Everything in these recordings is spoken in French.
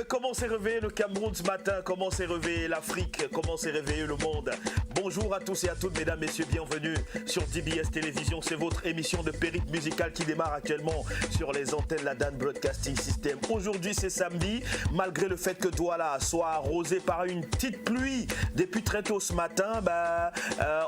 comment s'est réveillé le Cameroun ce matin, comment s'est réveillé l'Afrique, comment s'est réveillé le monde. Bonjour à tous et à toutes, mesdames, messieurs, bienvenue sur DBS Télévision. C'est votre émission de périple musical qui démarre actuellement sur les antennes la Dan Broadcasting System. Aujourd'hui, c'est samedi, malgré le fait que Douala soit arrosé par une petite pluie depuis très tôt ce matin,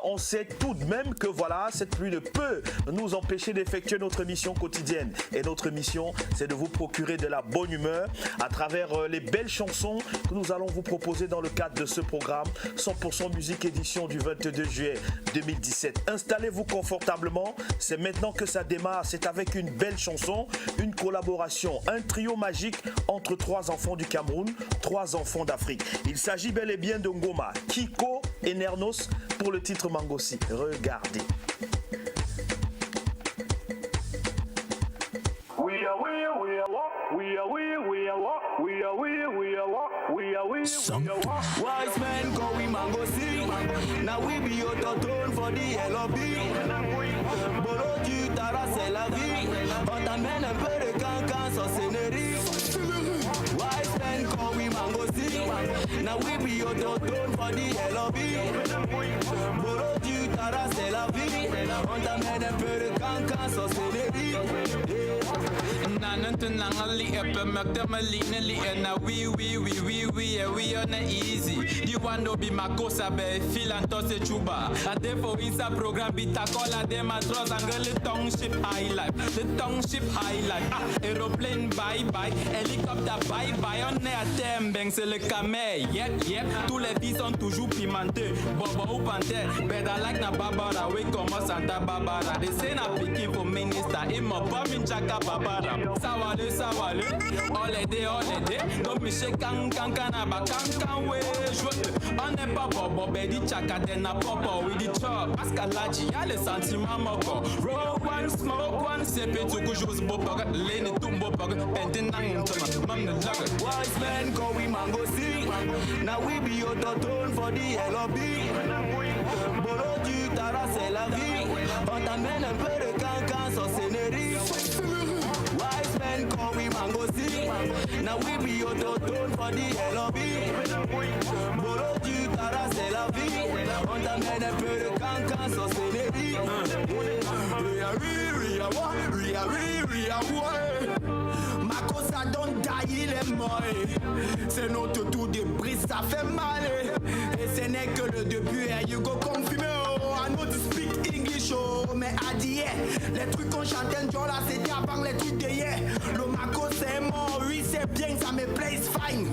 on sait tout de même que voilà, cette pluie ne peut nous empêcher d'effectuer notre mission quotidienne. Et notre mission, c'est de vous procurer de la bonne humeur à travers les belles chansons que nous allons vous proposer dans le cadre de ce programme 100% musique édition du 22 juillet 2017. Installez-vous confortablement, c'est maintenant que ça démarre, c'est avec une belle chanson, une collaboration, un trio magique entre trois enfants du Cameroun, trois enfants d'Afrique. Il s'agit bel et bien de Ngoma, Kiko et Nernos pour le titre Mangossi. Regardez. Wise men go we mango see. Now we be autotune for the LOB. Bolo du tara c'est la vie. On t'amène un peu de cancan sans scénerie. Wise men go we mango see. Now we be autotune for the LOB. Bolo du tara c'est la vie. On t'amène un peu de cancan sans scénerie. Nanan tunangali epe mektemeli neli na we on easy. The one no be makosa be feel and toss a chuba. A day for Insta program be takola de matros and girl the township high life. The township high life. Aeroplane bye bye, hélicoptère bye bye. On est à terme, bang c'est le camé. Yep. Tous les vies sont toujours pimentés. Bobo ou panthère, better like na Barbara. We come Santa Barbara. They say na picky for minister. Ima bomb in Chaka Barbara. Sawale, all day, don't me shake can way. On n'est pas bobo, baby, chaka, then a popo with the chop. Askalachi, y'a les sentiments moko. Roll one, smoke one, c'est fait tout que j'ose boboga. Lene tumbo boga, pentin nang tuma, mam the jugger. Wise men go we mango see. Now we be autotune for the LOB. Bolo du tara c'est la vie. On t'amène un peu de cancan sans scénerie. Wise men call we mango see. Now we be autotune for the LOB. Bolo du tara c'est la vie. On t'amène un peu de cancan sans scénerie. Makosa don't die, il est mort. C'est notre tour de brise, ça fait mal. Et ce n'est que le début, you go confirmer. Oh, I know to speak English, oh. Mais à dire, les trucs qu'on chantait, là, c'était avant les trucs d'hier. Le Mako c'est mort, oui c'est bien, ça me plaise fine.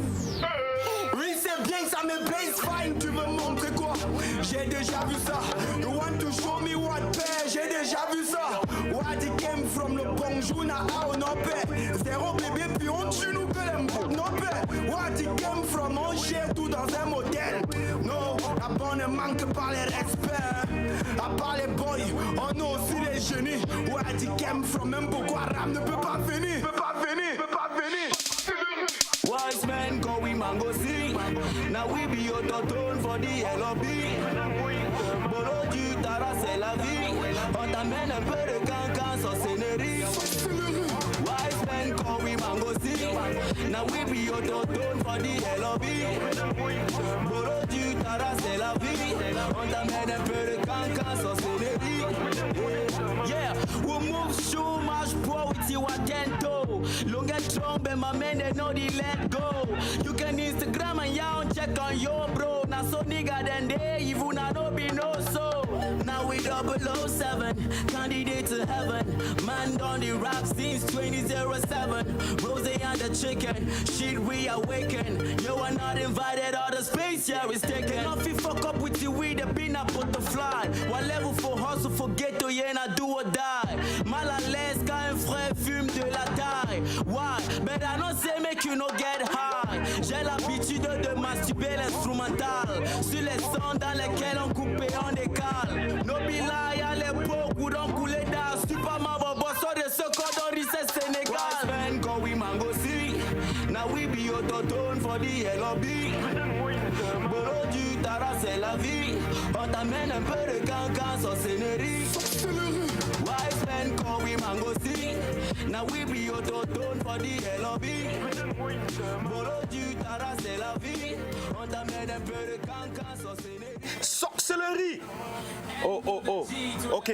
Oui c'est bien, ça me plaise fine. Tu veux montrer quoi? J'ai déjà vu ça. You want to show me what pay? J'ai déjà vu ça. What it came from, le bonjour na a no pay. Zéro bébé puis on tue nous que les mots no pay. What it came from, on gère tout dans un modèle. No, la bonne ne manque pas les respects. À part les boys, on a aussi les génies. What it came from, même Boko Haram ne peut pas venir. Wise men go we mango see. Now we be autotune for the LOB. Bolo du tara c'est la vie. On t'amène un peu de cancan sans scénerie. Wise men go we mango see. Now we be autotune for the LOB. Bolo du tara c'est la vie. On t'amène un peu de cancan sans scénerie. Yeah, we move so much pro with you atento. Long get trombe, my man, they know the let go. You can Instagram and y'all check on your bro. Now so nigga then they even I no be no so. Now we 007, candidate to heaven. Man on the rap since 2007. Rose and the chicken, shit we awaken. You are not invited, all the space here is taken. If you fuck up with you, we the peanut butterfly. One level for hustle, forget to yen, I do or die. Mal à l'aise quand un frère fume de la taille. Why? But I don't say make you no get high. J'ai l'habitude de masturber l'instrumental. Sur les sons dans lesquels on coupe et on décale. No be lie à l'époque où on coulait dans Super Mario Bosso de ce cordon rissé Sénégal. Wise men go we mango see. Now we be autotune for the LOB. Bolo du tara c'est la vie. On t'amène un peu de cancan sans scénerie. Wise men call we mango see. Now we be autotone for the LOB. Bolo du Tara, c'est la vie. On t'amène un peu de cancan, sorcellerie. Oh, oh, oh. Ok.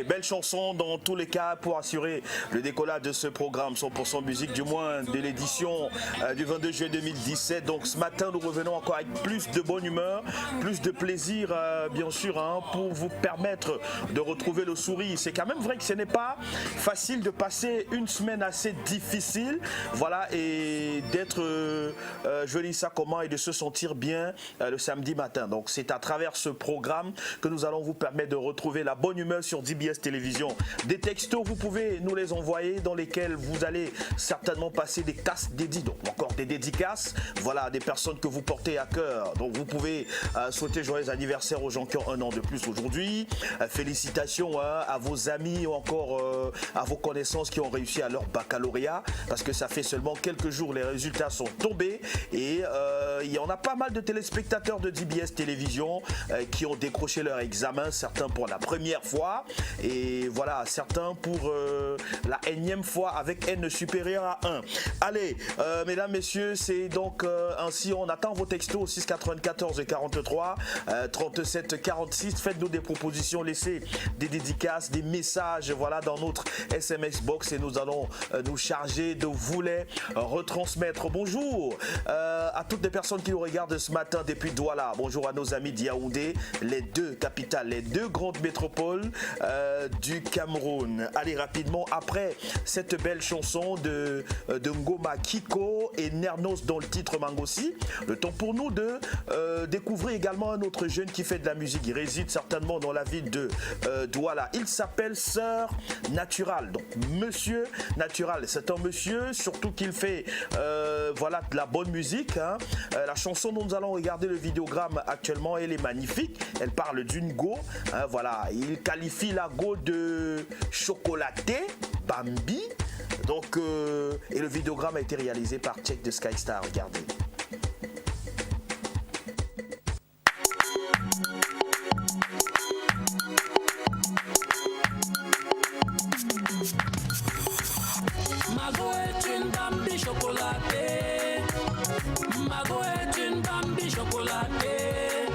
Belle chanson dans tous les cas pour assurer le décollage de ce programme 100% musique, du moins de l'édition du 22 juillet 2017. Donc ce matin, nous revenons encore avec plus de bonne humeur, plus de plaisir, bien sûr, hein, pour vous permettre de retrouver le sourire. C'est quand même vrai que ce n'est pas facile de passer une semaine assez difficile, voilà, et d'être, je dis ça comment, et de se sentir bien le samedi matin. Donc c'est à travers ce programme que nous allons vous permettre de retrouver la bonne humeur sur DBS Télévision. Des textos, vous pouvez nous les envoyer, dans lesquels vous allez certainement passer des tasses dédiées, donc encore des dédicaces, voilà, des personnes que vous portez à cœur. Donc vous pouvez souhaiter joyeux anniversaire aux gens qui ont un an de plus aujourd'hui. Félicitations à vos amis ou encore à vos connaissances qui ont réussi à leur baccalauréat, parce que ça fait seulement quelques jours, les résultats sont tombés et il y en a pas mal de téléspectateurs de DBS Télévision qui ont décroché leur examen, certains pour la première fois et voilà, certains pour la énième fois avec N supérieur à 1. Allez, mesdames, messieurs, c'est donc ainsi, on attend vos textos 6 94 43 37 46. Faites-nous des propositions, laissez des dédicaces, des messages, voilà, dans notre SMS box et nous allons nous charger de vous les retransmettre. Bonjour à toutes les personnes qui nous regardent ce matin depuis Douala. Bonjour à nos amis d'Yaoundé, les deux capitales, les deux grandes métropoles du Cameroun. Allez, rapidement, après cette belle chanson de Ngoma Kiko et Nernos dans le titre Mangossi, le temps pour nous de découvrir également un autre jeune qui fait de la musique. Il réside certainement dans la ville de Douala. Il s'appelle Sœur Natural. Donc Monsieur Natural, c'est un monsieur, surtout qu'il fait voilà, de la bonne musique, hein. La chanson dont nous allons regarder le vidéogramme actuellement, elle est magnifique. Elle parle d'une go, hein, voilà. Il qualifie la go de chocolatée, Bambi. Donc, et le vidéogramme a été réalisé par Check the Sky Star. Regardez. Mago est une Bambi chocolatée. Mago est une Bambi chocolatée.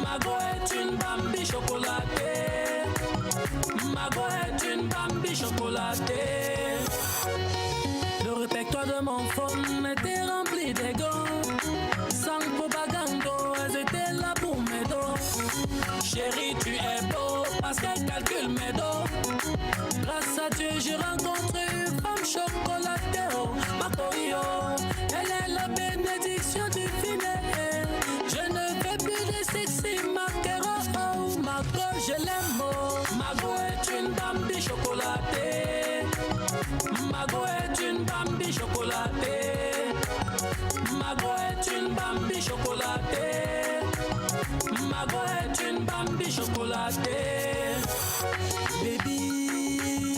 Mago est une Bambi chocolatée. Mago est une Bambi chocolatée. Le répertoire de mon phone était rempli d'ego. Sans propagande, elles étaient là pour mes dos. Chérie, tu es beau parce qu'elle calcule mes dos. Grâce à Dieu, j'ai rencontré une femme chocolatée. Oh, ma Corio, elle est la bénédiction du filet. Je ne veux plus de sexy maquero. Oh, ma go, je l'aime. Oh, ma go est une Bambi chocolatée. Ma go est une Bambi chocolatée. Ma go est une Bambi chocolatée. Ma go est une Bambi chocolatée. Baby,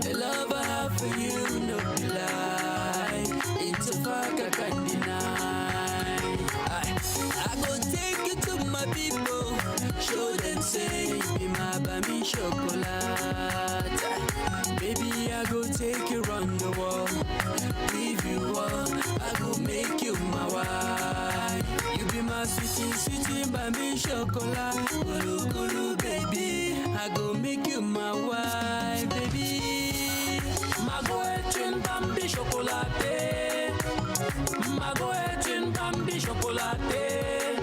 the love I have for you, no lie. It's a fuck I can't deny. I go take you to my people, show them say you be my Bambi chocolate. Baby, I go take you round the world, leave you all, I go make you my wife. You be my sweetie, sweetie Bambi chocolate. Kulu kulu baby, I go make you my wife, baby. Mago est une Bambi chocolatée. Mago est une Bambi chocolatée.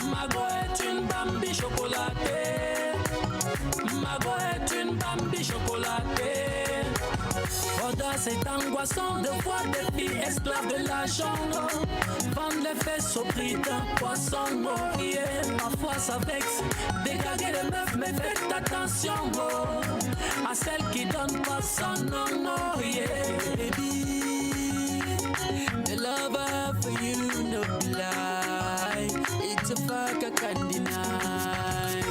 Mago est une Bambi chocolatée. Mago est une Bambi chocolatée. Pendant cet angoissant de voir des filles esclaves de l'argent, vendre les fesses au prix d'un poisson. Oh, yeah. Parfois ça vexe, dégager les meufs, mais faites attention à celles qui donnent pas son nom. Oh, yeah. Baby, the love I have for you, no lie. It's a fuck I can't deny.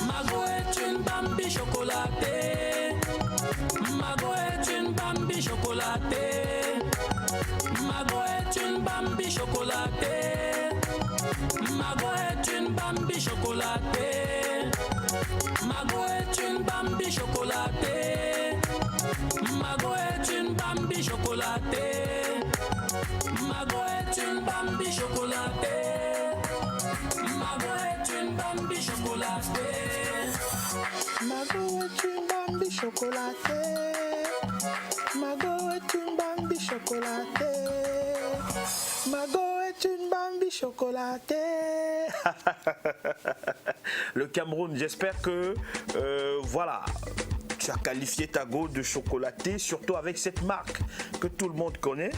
Mago est une Bambi chocolatée. Mago est une Bambi chocolatée. Mago est une Bambi chocolatée. Mago est une Bambi chocolatée. Mago est une Bambi chocolatée. Bambi chocolatée. Mago est une Bambi chocolatée. Mago est une Bambi chocolatée. Mago est une Bambi chocolatée. Mago est une Bambi chocolatée. Mago est une Bambi chocolatée. Le Cameroun, j'espère que voilà, tu as qualifié ta go de chocolaté, surtout avec cette marque que tout le monde connaît.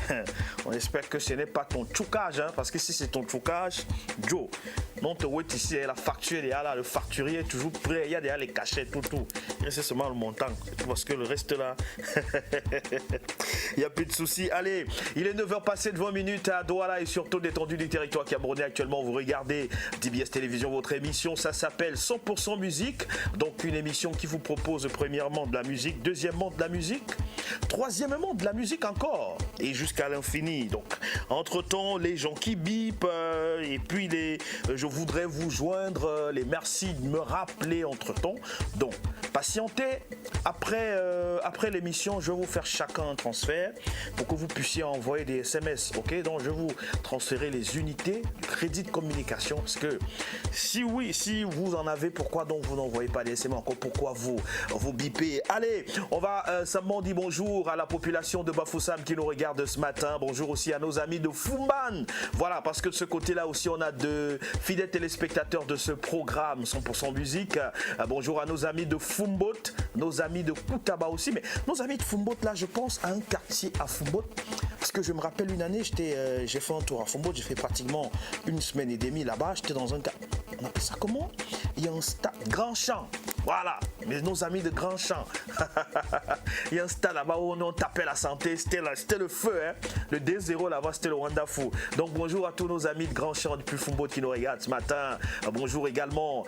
On espère que ce n'est pas ton tchoukage, hein, parce que si c'est ton tchoukage, Joe, non te wait ici, la facture est là, le facturier est toujours prêt, il y a déjà les cachets, tout. Et c'est seulement le montant, parce que le reste là, il n'y a plus de soucis. Allez, il est 9h passé de 20 minutes à Douala et surtout l'étendue du territoire camerounais. Actuellement, vous regardez DBS Télévision, votre émission, ça s'appelle 100% musique. Donc une émission qui vous propose premièrement de la musique, deuxièmement de la musique, troisièmement de la musique encore, et jusqu'à l'infini. Donc, entre-temps, les gens qui bipent, et puis je voudrais vous joindre, les merci de me rappeler entre-temps. Donc, patientez, après l'émission, je vais vous faire chacun un transfert pour que vous puissiez envoyer des SMS, ok? Donc, je vais vous transférer les unités du crédit de communication, parce que si vous en avez, pourquoi donc vous n'envoyez pas des SMS encore? Pourquoi vous bipez? Allez, on va simplement dire bonjour à la population de Bafoussam qui nous regarde ce matin. Bonjour aussi à nos amis de Fumban. Voilà, parce que de ce côté-là aussi, on a de fidèles téléspectateurs de ce programme 100% musique. Bonjour à nos amis de Fumbot, nos amis de Koutaba aussi. Mais nos amis de Fumbot, là, je pense à un quartier à Fumbot. Parce que je me rappelle une année, j'ai fait un tour à Fumbot, j'ai fait pratiquement une semaine et demie là-bas. J'étais dans un... On appelle ça comment? Il y a un stade, Grand Champ. Voilà, mais nos amis de Grand Champ. Il y a un stade là-bas où on tapait la santé, c'était le feu, hein. Le D0 là-bas, c'était le Rwanda Fou. Donc bonjour à tous nos amis de Grand Champ depuis Fumbo qui nous regardent ce matin. Bonjour également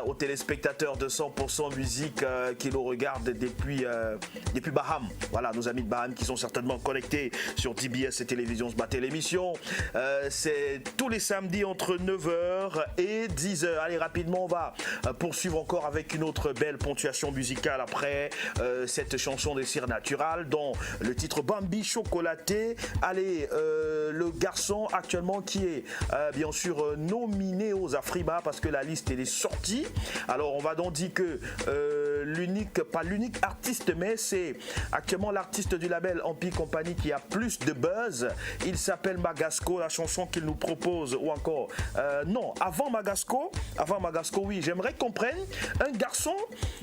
aux téléspectateurs de 100% musique qui nous regardent depuis Baham. Voilà, nos amis de Baham qui sont certainement connectés sur DBS et Télévision se battait l'émission. C'est tous les samedis entre 9h et 10h. Allez, rapidement, on va poursuivre encore avec une autre belle ponctuation musicale après cette chanson des Cires Naturales dont le titre Bambi chocolaté. Allez, le garçon actuellement qui est bien sûr nominé aux Afrima parce que la liste elle est sortie. Alors on va donc dire que pas l'unique artiste, mais c'est actuellement l'artiste du label Ampi Company qui a plus de buzz. Il s'appelle Magasco, la chanson qu'il nous propose, ou encore non, avant Magasco, oui, j'aimerais qu'on prenne un garçon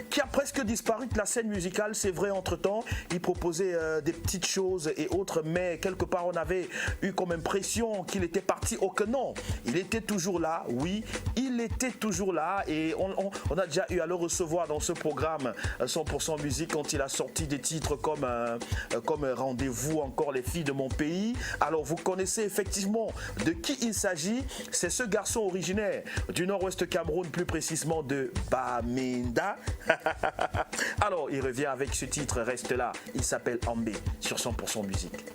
qui a presque disparu de la scène musicale, c'est vrai, entre-temps, il proposait des petites choses et autres, mais quelque part on avait eu comme impression qu'il était parti. Oh que non, il était toujours là, oui, il était toujours là et on a déjà eu à le recevoir dans ce programme 100% musique quand il a sorti des titres comme Rendez-vous, encore Les filles de mon pays. Alors vous connaissez effectivement de qui il s'agit, c'est ce garçon originaire du nord-ouest Cameroun, plus précisément de Bamenda. Alors il revient avec ce titre, reste là, il s'appelle Ambé sur 100% musique.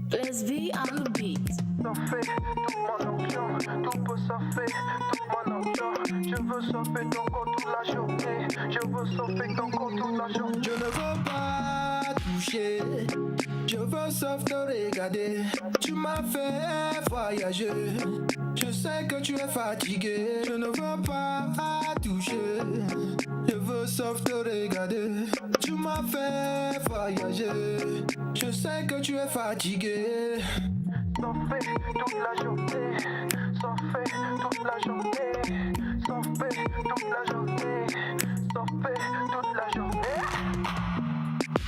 Let's be on the beat. Surfer toute mon argent, tout peut surfer toute mon argent. Je veux surfer ton corps toute la journée. Je veux surfer ton corps toute la journée. Je ne veux pas toucher, je veux sauf te regarder. Tu m'as fait voyager, je sais que tu es fatigué. Je ne veux pas toucher, je veux sauf te regarder. Tu m'as fait voyager, je sais que tu es fatigué. Surfer toute la journée, surfer toute la journée, surfer toute la journée, surfer toute la journée.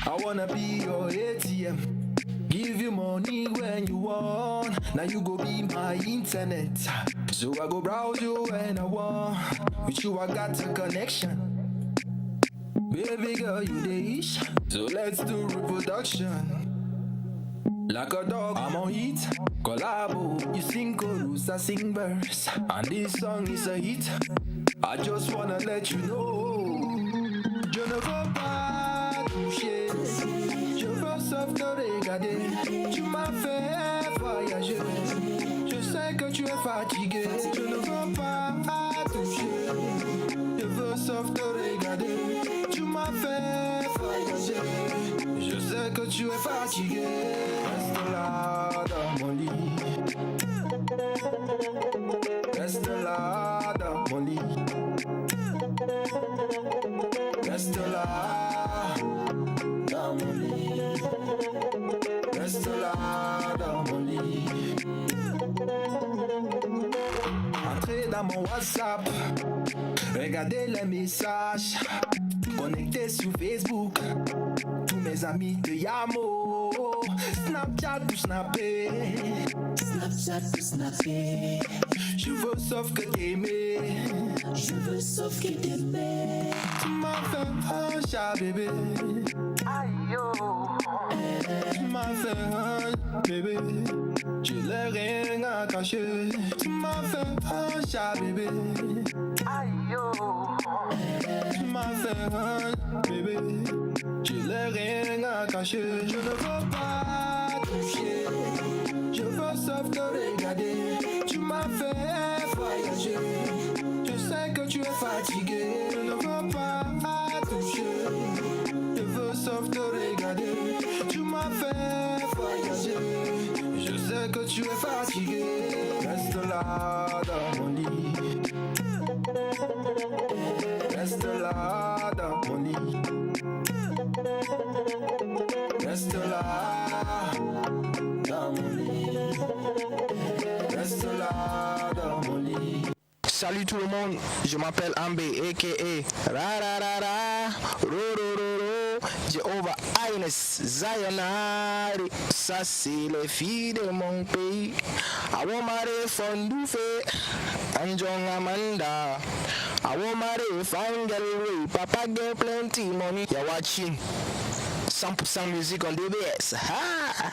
I wanna be your ATM, give you money when you want. Now you go be my internet, so I go browse you when I want. With you I got a connection. Baby girl, you the ish, so let's do reproduction. Like a dog, I'm on heat. Collabo, you sing chorus, I sing verse, and this song is a hit. I just wanna let you know. Je ne veux pas toucher, je veux sauf regarder. Tu m'as fait voyager. Je sais que tu es fatigué. Je ne veux pas toucher. Je veux sauf te regarder. Tu m'as fait voyager. Je sais que tu es fatigué. Reste là dans mon lit. Reste là dans mon lit. Reste là dans mon lit. Reste là dans mon lit. Entrez dans mon WhatsApp. Regardez les messages. Connecté sur Facebook. Tous mes amis de Yamo. Snapchat pour snapper. Snapchat pour snapper. Je veux sauf que t'aimer. Je veux sauf que t'aimer. Tu m'as fait un chat bébé. Aïe yo. Tu m'as fait un bébé. Je n'ai rien à cacher. Tu m'as fait un chat bébé. Aïe yo. Tu m'as fait un bébé. Je n'ai rien à cacher. Je ne veux pas toucher. Je veux sauf te regarder. Tu m'as fait voyager. Je sais que tu es fatigué. Je ne veux pas toucher. Je veux sauf te regarder. Tu m'as fait voyager. Je sais que tu es fatigué. Reste là dans mon lit. Reste là dans mon lit. Reste là dans mon lit. Reste là dans mon lit. Salut tout le monde, je m'appelle Ambe aka Rararara Rorororo Jehovah Highness Zionari. Ça c'est les filles de mon pays. Awomare Fondoufe Anjong Amanda. Awomare Fangelway. Papa get plenty money. You're watching 100% music on DBS. Ha!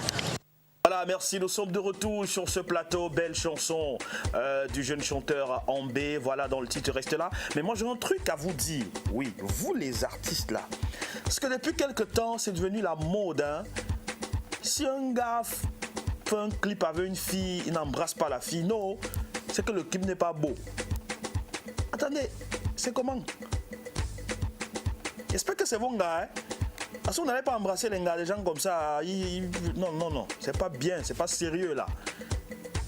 Voilà, merci, nous sommes de retour sur ce plateau, belle chanson du jeune chanteur Ambé, voilà, dans le titre Reste là. Mais moi j'ai un truc à vous dire, oui, vous les artistes là, parce que depuis quelques temps c'est devenu la mode, hein. Si un gars fait un clip avec une fille, il n'embrasse pas la fille, non, c'est que le clip n'est pas beau. Attendez, c'est comment? J'espère que c'est bon gars, hein. Parce qu'on n'allait pas embrasser les gars, des gens comme ça. Non, c'est pas bien, c'est pas sérieux là.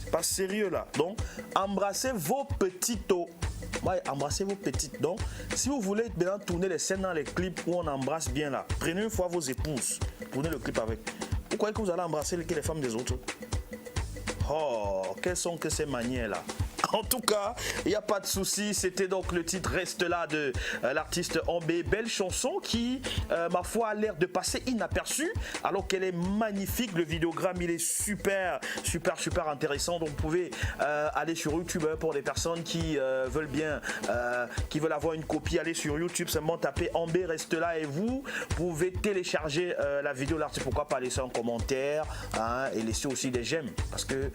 C'est pas sérieux là. Donc, embrassez vos petites. Ouais, embrassez vos petites. Donc, si vous voulez maintenant tourner les scènes dans les clips où on embrasse bien là, prenez une fois vos épouses, tournez le clip avec. Vous croyez que vous allez embrasser les femmes des autres? Oh, quelles sont que ces manières là? En tout cas, il n'y a pas de souci. C'était donc le titre Reste là de l'artiste Ambé. Belle chanson qui, ma foi, a l'air de passer inaperçue alors qu'elle est magnifique. Le vidéogramme, il est super intéressant. Donc, vous pouvez aller sur YouTube pour les personnes qui veulent bien, qui veulent avoir une copie. Allez sur YouTube, seulement taper Ambé Reste là et vous pouvez télécharger la vidéo de l'artiste. Pourquoi pas laisser un commentaire, hein, et laisser aussi des j'aime parce que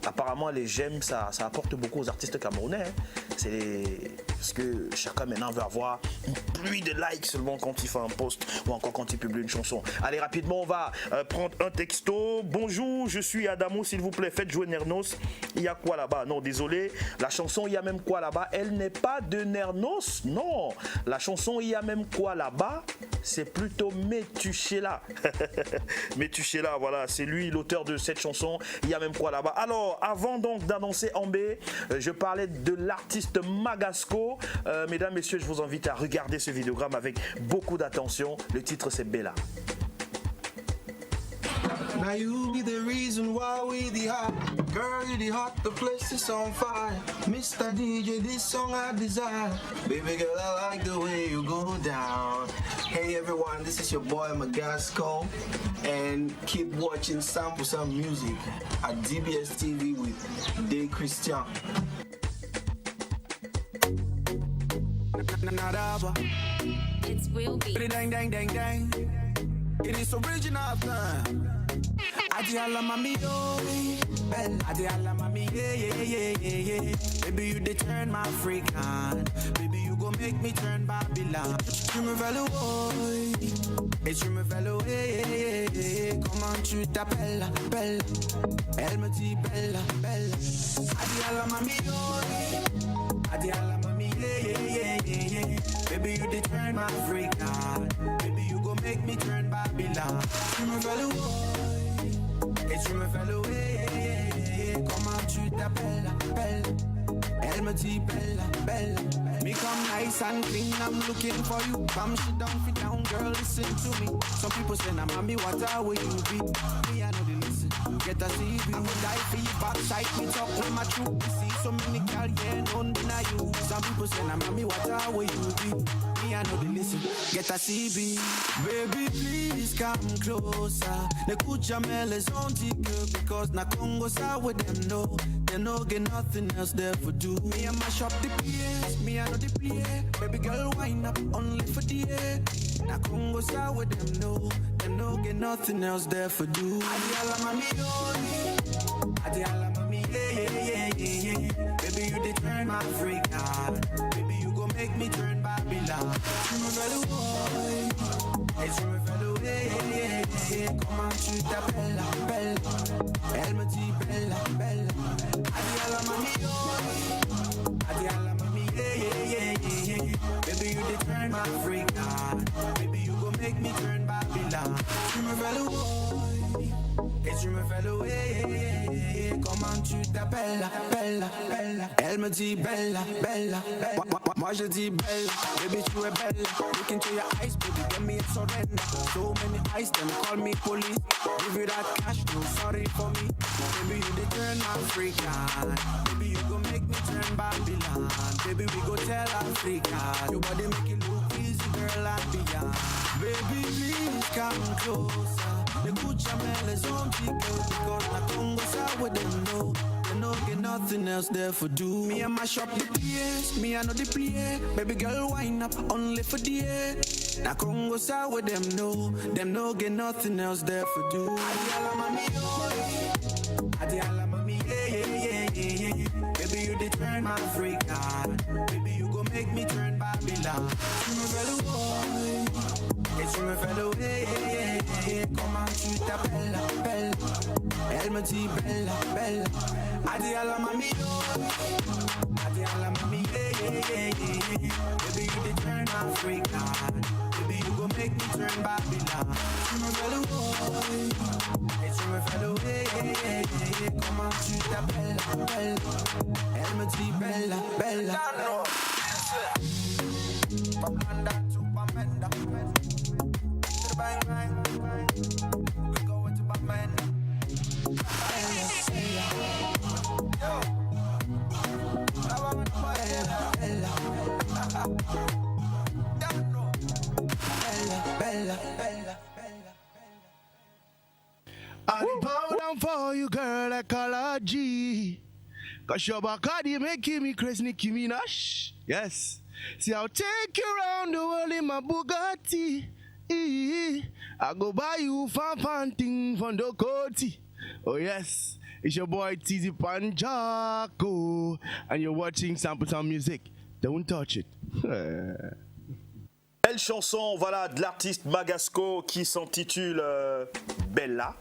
apparemment les j'aime ça apporte beaucoup aux artistes camerounais, hein. C'est parce que chacun maintenant veut avoir une pluie de likes seulement quand il fait un post ou encore quand il publie une chanson. Allez, rapidement, on va prendre un texto. Bonjour, je suis Adamo, s'il vous plaît, faites jouer Nernos. Il y a quoi là-bas? Non, désolé, la chanson il y a même quoi là-bas, elle n'est pas de Nernos. Non, la chanson il y a même quoi là-bas, c'est plutôt Metuchela. Metuchela, voilà, c'est lui l'auteur de cette chanson. Il y a même quoi là-bas. Alors, avant donc d'annoncer Ambé, je parlais de l'artiste Magasco. Mesdames, messieurs, je vous invite à regarder ce vidéogramme avec beaucoup d'attention. Le titre c'est Bella. Now you be the reason why we the hot. Girl, you the hot, the place is on fire. Mr. DJ, this song I desire. Baby girl, I like the way you go down. Hey everyone, this is your boy Magasco. And keep watching Sample Some Music at DBS TV with Day Christian. It's Will Be. Dang, dang, dang, dang. It is original time. Adiala mami yo, and adiala mami yeah. Baby you dey turn my freak on. Baby you go make me turn Babylon. Tu me veux le boy, et tu me veux le yeah. Comment tu t'appelles, belle? Elle me dit bella, bella. Adi alla mami, oh, adi alla mami, yeah. Baby, you did turn my freak out. Baby, you go make me turn Babylon. Tu me fais le ouais, et tu me fais le ouais. Comment tu t'appelles, belle? Elle me dit bella, bella. Me come nice and clean, I'm looking for you. Come sit down, fit down, girl, listen to me. Some people say, nah, mommy, what are will you be? Me, I know they listen. Get a CV, I would die for you backside. Me talk with my truth. We see so many girl, yeah, none deny you. Some people say, nah, mommy, what are will you be? Me, I know they listen. Get a CB. Baby, please come closer. The kucha is on girl, because na Congo side with them, no. They no get nothing else there for do. Me and my shop the PS, me I know the play. Baby girl wind up only for the air. Na Congo side with them, no. They no get nothing else there for do. Adi alla mami, oh, adi alla mami, yeah. Baby you did turn my freak out. Baby you go make me turn Babylon. Tu me fais le boy, et tu me fais le yeah. Comment tu t'appelles, belle? Elle me dit bella, bella. Adi alla mami, oh, adi alla mami, yeah. Baby you did turn my freak out. Baby you go make me turn Babylon. Tu me fais le boy, et tu me fais le yeah. Comment tu t'appelles, bella, bella? Elle me dit bella, bella. Moi je dis bella, baby tu es belle. Look into your eyes, baby, give me a surrender. So many eyes, them call me police. Give you that cash, no sorry for me. Baby you did turn my freak on. Baby you go make me turn Babylon. Baby we go tell Africa. Your body make it look easy, girl, and beyond. Baby please come closer. The good Jamel is on girl, because na Congo side with them, no. They no get nothing else there for do. Me and my shop the PS, me I know the play. Baby girl wind up only for the air. Na Congo side with them, no. Them no get nothing else there for do. Adi alla mami, oh, adi alla mami, yeah. Baby you did turn my freak out. Baby you go make me turn Babylon. Tu me fais le boy, et tu me fais le yeah. Comment tu t'appelles, belle? Elle me dit bella, bella. Adi alla mami, oh, adi alla mami, yeah. Baby you did turn my freak out. Baby you go make me turn Babylon. Tu me fais le boy, et tu me fais le yeah. Comment tu t'appelles, belle? Elle me dit bella, bella. From London to Bamenda, to the bang bang. We going to Bamenda. I bow down for you, girl, like a G. Cause your body making me crazy, Nicki Minaj. Yes. See, I'll take you around the world in my Bugatti. I go buy you fan thing from the Coty. Oh yes, it's your boy TZ Panjaco, and you're watching Sample Sound Music. Don't touch it. Belle chanson, voilà, de l'artiste Magasco qui s'intitule Bella.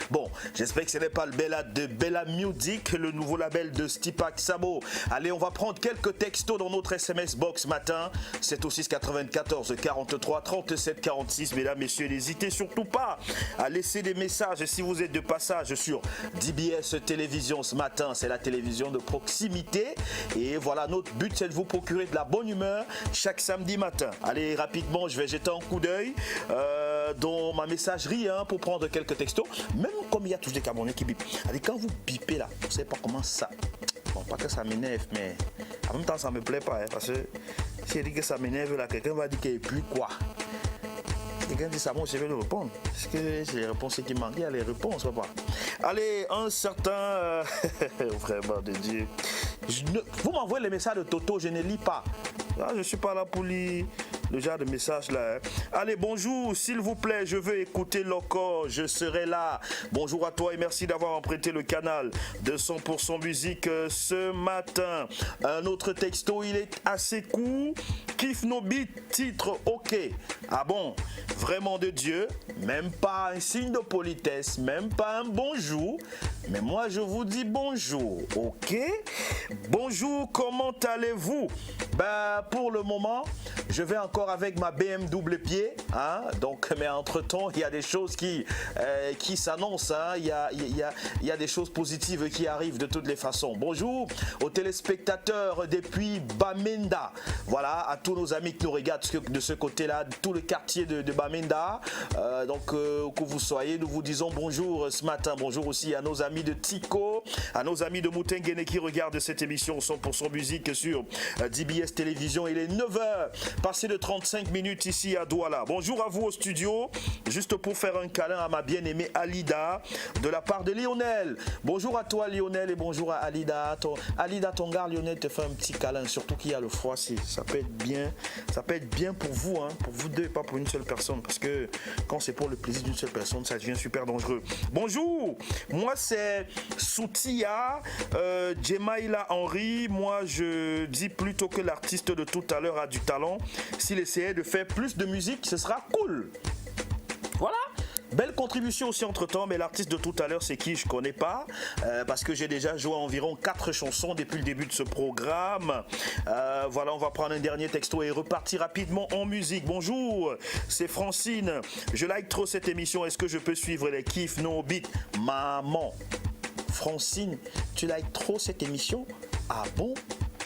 Bon, j'espère que ce n'est pas le Bella de Bella Music, le nouveau label de Stipak Samo. Allez, on va prendre quelques textos dans notre SMS box matin. C'est au 694 43 37 46. Mesdames, messieurs, n'hésitez surtout pas à laisser des messages si vous êtes de passage sur DBS Télévision ce matin. C'est la télévision de proximité. Et voilà, notre but, c'est de vous procurer de la bonne humeur chaque samedi matin. Allez, rapidement, je vais jeter un coup d'œil dans ma messagerie pour prendre quelques textos. Même comme il y a tous des Camerounais qui bipent. Allez, quand vous bipez là, vous ne savez pas comment ça... Bon, pas que ça m'énerve, mais en même temps, ça ne me plaît pas. Parce que si elle dit que ça m'énerve là, quelqu'un va dire qu'il n'y a plus quoi. Quelqu'un dit ça, moi je vais le répondre. Est-ce que c'est les réponses qui manquent? Il y a les réponses, papa. Allez, un certain... Vraiment de Dieu. Vous m'envoyez les messages de Toto, je ne lis pas. Là, je ne suis pas là pour lire le genre de message là. Hein. Allez, bonjour, s'il vous plaît, je veux écouter Loco, je serai là. Bonjour à toi et merci d'avoir emprunté le canal de 100% musique ce matin. Un autre texto, il est assez court. Kiffe nos beats, titre OK. Ah bon, vraiment de Dieu, même pas un signe de politesse, même pas un bonjour. Mais moi, je vous dis bonjour, OK? Bonjour, comment allez-vous? Ben, pour le moment, je vais encore avec ma BM double pied. Hein? Donc, mais entre-temps, il y a des choses qui s'annoncent. Hein? Il y a des choses positives qui arrivent de toutes les façons. Bonjour aux téléspectateurs depuis Bamenda. Voilà, à tous nos amis qui nous regardent de ce côté-là, tout le quartier de Bamenda. Donc, que vous soyez, nous vous disons bonjour ce matin. Bonjour aussi à nos amis de Tico, à nos amis de Moutengene qui regardent cette émission 100% musique sur DBS Télévision. Il est 9h, passé de 35 minutes ici à Douala. Bonjour à vous au studio, juste pour faire un câlin à ma bien-aimée Alida, de la part de Lionel. Bonjour à toi Lionel et bonjour à Alida. Alida, ton gars Lionel te fait un petit câlin, surtout qu'il y a le froid, ça peut être bien pour vous, hein, pour vous deux, pas pour une seule personne, parce que quand c'est pour le plaisir d'une seule personne, ça devient super dangereux. Bonjour, moi c'est Soutia Jemaïla Henry. Moi je dis plutôt que l'artiste de tout à l'heure a du talent. S'il essayait de faire plus de musique, ce sera cool. Voilà. Belle contribution aussi entre temps, mais l'artiste de tout à l'heure c'est qui? Je connais pas, parce que j'ai déjà joué environ 4 chansons depuis le début de ce programme. Voilà, on va prendre un dernier texto et repartir rapidement en musique. Bonjour, c'est Francine, je like trop cette émission, est-ce que je peux suivre les kiffs no beat? Maman, Francine, tu likes trop cette émission? Ah bon?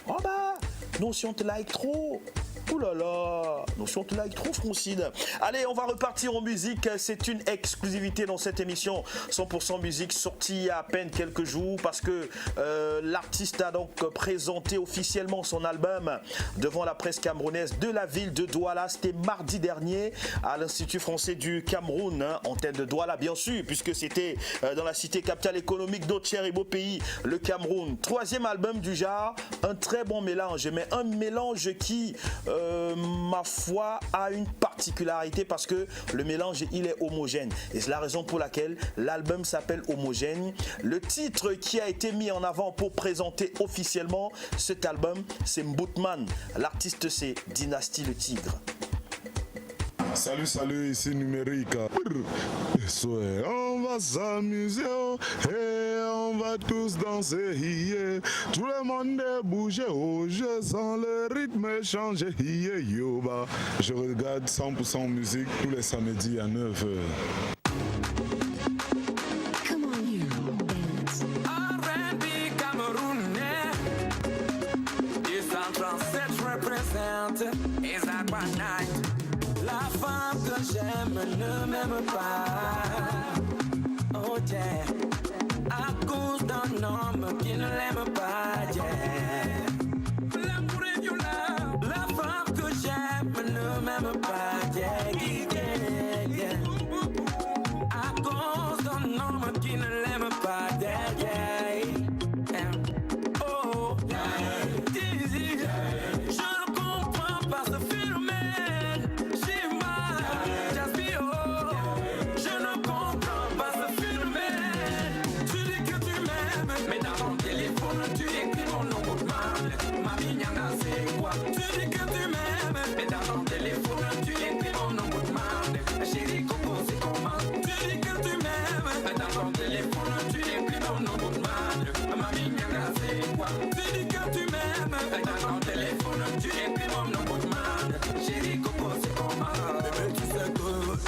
Oh bah, nous si on te like trop. Ouh là là, nous sommes like trop Francine. Allez, on va repartir en musique. C'est une exclusivité dans cette émission 100% musique, sortie il y a à peine quelques jours parce que l'artiste a donc présenté officiellement son album devant la presse camerounaise de la ville de Douala. C'était mardi dernier à l'Institut français du Cameroun, hein, en tête de Douala bien sûr, puisque c'était dans la cité capitale économique d'autre cher et beau pays, le Cameroun. 3e album du genre, un très bon mélange, mais un mélange qui ma foi a une particularité parce que le mélange il est homogène et c'est la raison pour laquelle l'album s'appelle Homogène. Le titre qui a été mis en avant pour présenter officiellement cet album, c'est Mboutman. L'artiste c'est Dynasty le Tigre. Salut, ici Numérique. On va s'amuser et on va tous danser. Yeah. Tout le monde est bougé, oh, je sens le rythme changer. Yeah, yo, bah. Je regarde 100% musique tous les samedis à 9h. La femme que j'aime ne m'aime pas. Oh yeah. À cause d'un homme qui ne l'aime pas. Yeah. L'amour est violent. La femme que j'aime ne m'aime pas. Yeah, yeah, yeah. À cause d'un homme qui ne l'aime pas. Yeah, yeah. Oh, yeah. Je ne comprends pas ce phénomène.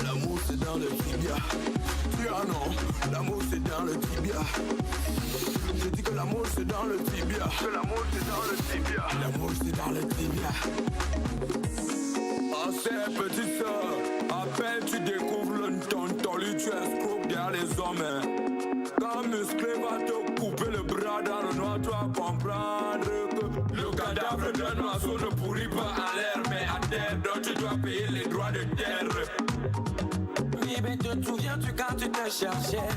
L'amour c'est dans le tibia. L'amour c'est dans le tibia. Je dis que l'amour c'est dans le tibia. Que l'amour c'est dans le tibia. L'amour c'est dans le tibia. Ah c'est petite sœur, à peine tu découvres le tonton, lui tu escroques derrière les hommes. Quand musclé va te couper le bras dans le noir, tu vas comprendre que le cadavre d'un oiseau ne pourrit pas à l'air mais à terre, donc tu dois payer les droits de terre. Oui mais te souviens-tu quand tu te cherchais?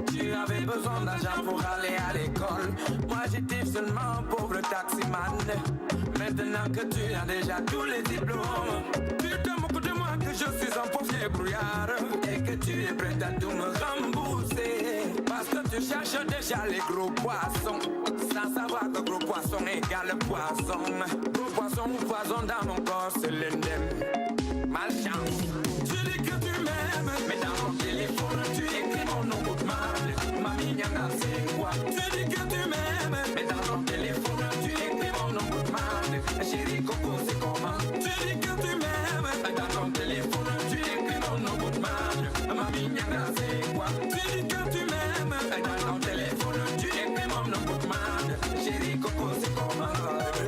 Tu avais besoin d'argent pour aller à l'école. Moi j'étais seulement un pauvre taximan. maintenant que tu as déjà tous les diplômes. Tu te moques de moi que je suis un pauvre brouillard et que tu es prêt à tout me rembourser. Parce que tu cherches déjà les gros poissons, sans savoir que gros poisson égale poisson. Gros poisson ou poison dans mon corps, c'est l'indemne. Malchance. Tu dis que tu m'aimes, mais dans mon téléphone tu écris mon nom pour mal. Mamie Nyanga, c'est quoi? Tu dis que tu m'aimes, mais dans mon téléphone tu écris mon nom pour mal. Chérie Coco, c'est comment? Tu dis que tu m'aimes, mais dans ton téléphone tu écris mon nom pour mal. Mamie Nyanga, c'est quoi? Tu dis que tu m'aimes, mais dans ton téléphone tu écris mon nom pour mal. Chérie Coco, c'est comment?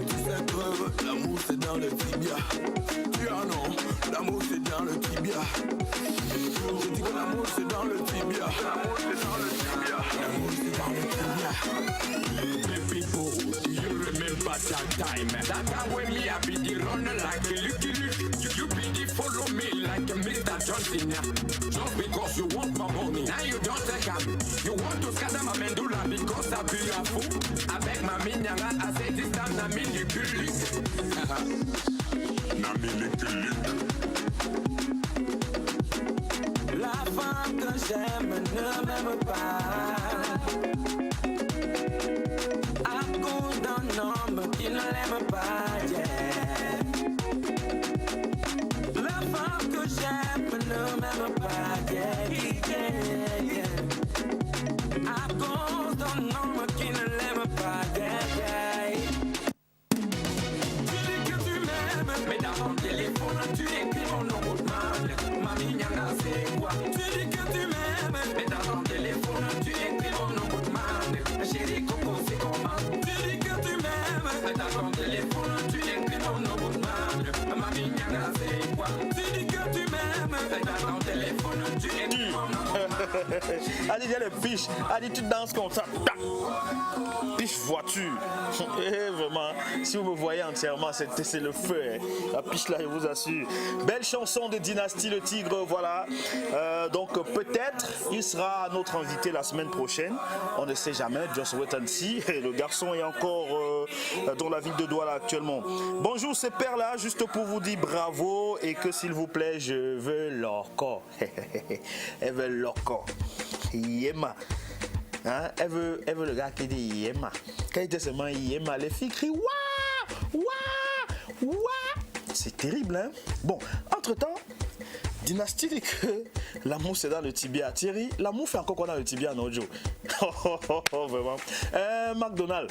Tu sais que l'amour c'est dans le tibia. Tu en non, l'amour c'est dans le tibia. Je dis que l'amour c'est dans le tibia. L'amour c'est dans le tibia. L'amour c'est dans le tibia. The people, you remember that time? That time when me I be the runner like a Lucky Luke. You be the follow me like a Mr. John Cena. Just because you want my money, now you don't take me. You want to scatter my medulla because I be a fool. Avec ma mignanga, I say this time na mi Lucky Luke. Na mi Lucky Luke. La femme que j'aime ne m'aime pas à cause d'un homme qui ne l'aime pas, yeah. La femme que j'aime ne m'aime pas, yeah, yeah. À cause d'un homme qui ne l'aime pas, yeah, yeah. Tu dis que tu m'aimes, mais dans ton téléphone tu écris mon nom au mal. Mamie Nyanga, c'est quoi? Tu dis que tu m'aimes, mais dans ton téléphone tu écris mon nom au mal. Chérie Coco, c'est comment? Tu dis que tu m'aimes, mais dans ton téléphone tu écris mon nom au mal. Mamie Nyanga, c'est quoi? Tu dis que tu m'aimes, mais dans ton téléphone tu écris mon nom au mal. Allez, viens les piches. Allez, tu danses comme ça. Piche voiture. Vraiment, si vous me voyez entièrement, c'est le feu. Hein. La piche là, je vous assure. Belle chanson de Dynastie Le Tigre, voilà. Donc peut-être il sera notre invité la semaine prochaine. On ne sait jamais. Just wait and see. Le garçon est encore dans la ville de Douala actuellement. Bonjour, c'est Perla. Juste pour vous dire bravo et que s'il vous plaît, je veux leur corps. Elle veut leur corps. Yéma. Hein? Elle veut le gars qui dit Yéma. Quand il dit seulement Yéma, les filles crient Wouah! Wouah! Wouah! C'est terrible, hein? Bon, entre-temps, Dynastie dit que l'amour c'est dans le tibia. Thierry, l'amour fait encore quoi dans le tibia, non, Joe? Vraiment. McDonald,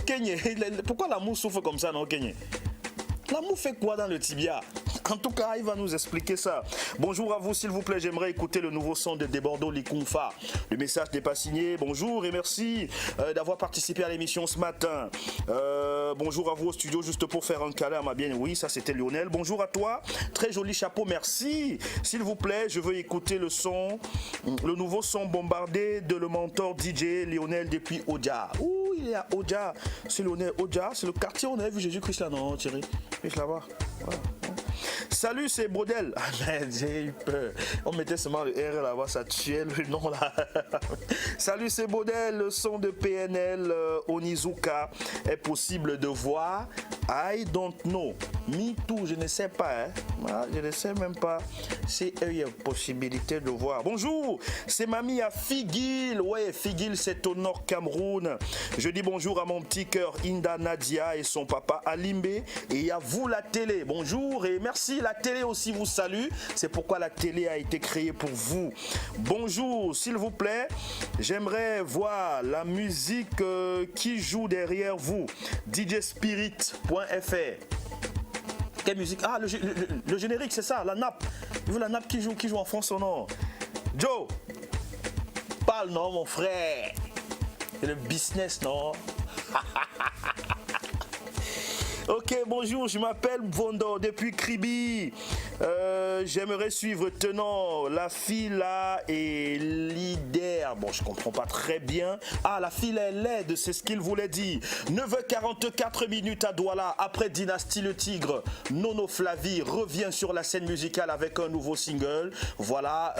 Kenya, pourquoi l'amour souffre comme ça, non, Kenya? L'amour fait quoi dans le tibia? En tout cas, il va nous expliquer ça. Bonjour à vous, s'il vous plaît. J'aimerais écouter le nouveau son de Debordo Likunfa. Le message n'est pas signé. Bonjour et merci d'avoir participé à l'émission ce matin. Bonjour à vous au studio, juste pour faire un câlin à ma bien. Oui, ça c'était Lionel. Bonjour à toi. Très joli chapeau, merci. S'il vous plaît, je veux écouter le son, le nouveau son bombardé de le mentor DJ Lionel depuis Oja. Ouh, il est à Oja. C'est Lionel Oja. C'est le quartier où on a vu Jésus-Christ là, non, Thierry? Je là-bas. Voilà. Salut, c'est Brodel. Ah merde, j'ai eu peur. On mettait seulement le R là-bas, ça tuait le nom là. Salut, c'est Brodel. Le son de PNL Onizuka est possible de voir. I don't know. Me too, je ne sais pas. Hein. Ah, je ne sais même pas si il y a possibilité de voir. Bonjour, c'est mamie à Figil. Ouais, Figil, c'est au nord Cameroun. Je dis bonjour à mon petit cœur Inda Nadia et son papa Alimbe. Et à vous la télé. Bonjour et merci. La télé aussi vous salue. C'est pourquoi la télé a été créée pour vous. Bonjour, s'il vous plaît. J'aimerais voir la musique qui joue derrière vous. DJspirit.fr. Quelle musique? Ah, le générique, c'est ça, la nappe. Il veut la nappe qui joue en fond sonore. Joe, parle non, mon frère. C'est le business, non? Ok, bonjour, je m'appelle Vondo depuis Kribi. J'aimerais suivre tenant la fille là et leader. Bon, je comprends pas très bien. Ah, la fille est laide, c'est ce qu'il voulait dire. 9h44 minutes à Douala. Après Dynastie le Tigre, Nono Flavie revient sur la scène musicale avec un nouveau single. Voilà,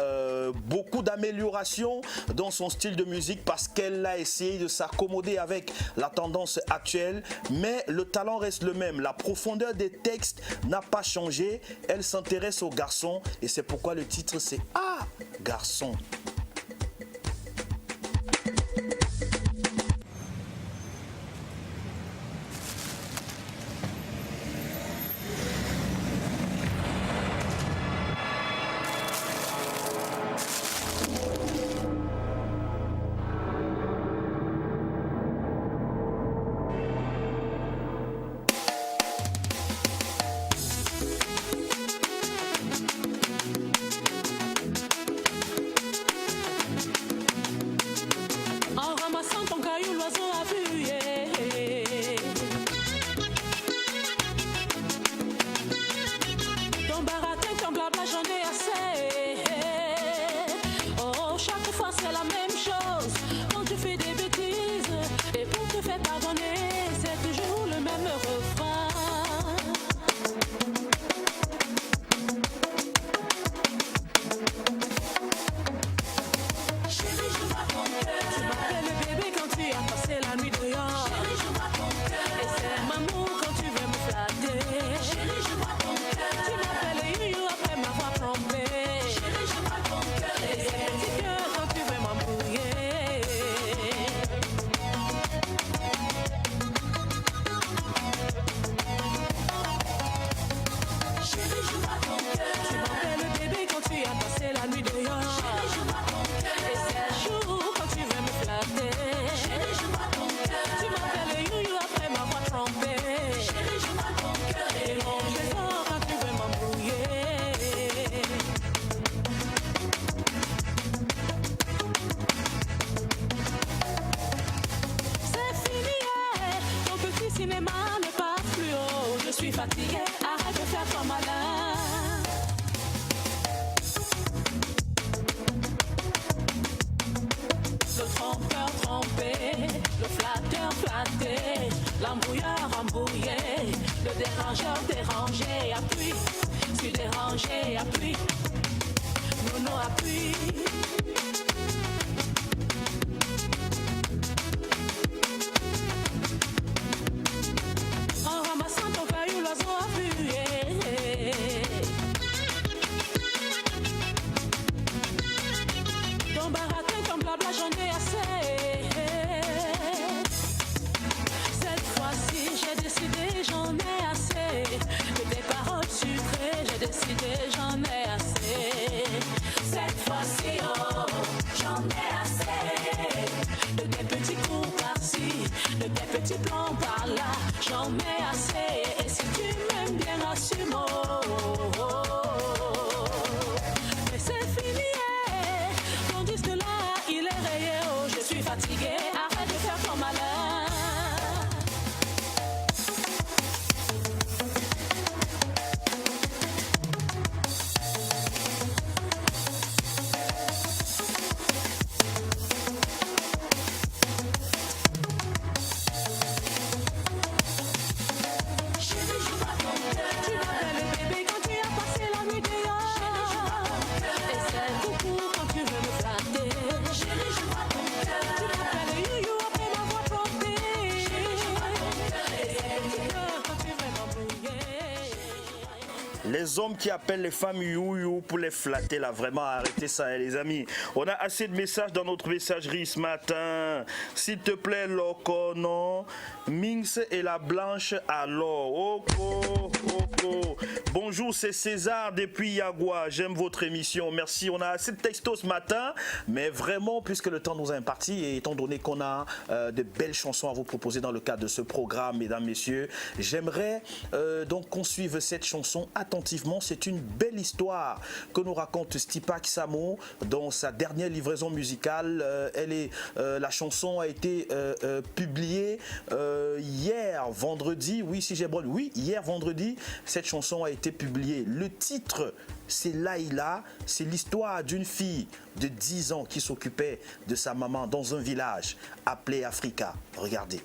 beaucoup d'améliorations dans son style de musique parce qu'elle a essayé de s'accommoder avec la tendance actuelle. Mais le talent reste le même. La profondeur des textes n'a pas changé. Elle s'intéresse aux garçons et c'est pourquoi le titre c'est Ah, garçon. Les hommes qui appellent les femmes you pour les flatter, là, vraiment arrêtez ça, hein, les amis. On a assez de messages dans notre messagerie ce matin. S'il te plaît, Loco, non. Minx et la blanche, alors. Oko. Bonjour, c'est César depuis Yagua. J'aime votre émission. Merci. On a assez de textos ce matin, mais vraiment, puisque le temps nous est imparti et étant donné qu'on a de belles chansons à vous proposer dans le cadre de ce programme, mesdames, messieurs, j'aimerais donc qu'on suive cette chanson attentivement. effectivement, c'est une belle histoire que nous raconte Stipak Samo dans sa dernière livraison musicale. La chanson a été publiée hier vendredi. Oui, si j'ai bon. Oui, hier vendredi, cette chanson a été publiée. Le titre, c'est Laïla. C'est l'histoire d'une fille de 10 ans qui s'occupait de sa maman dans un village appelé Africa. Regardez.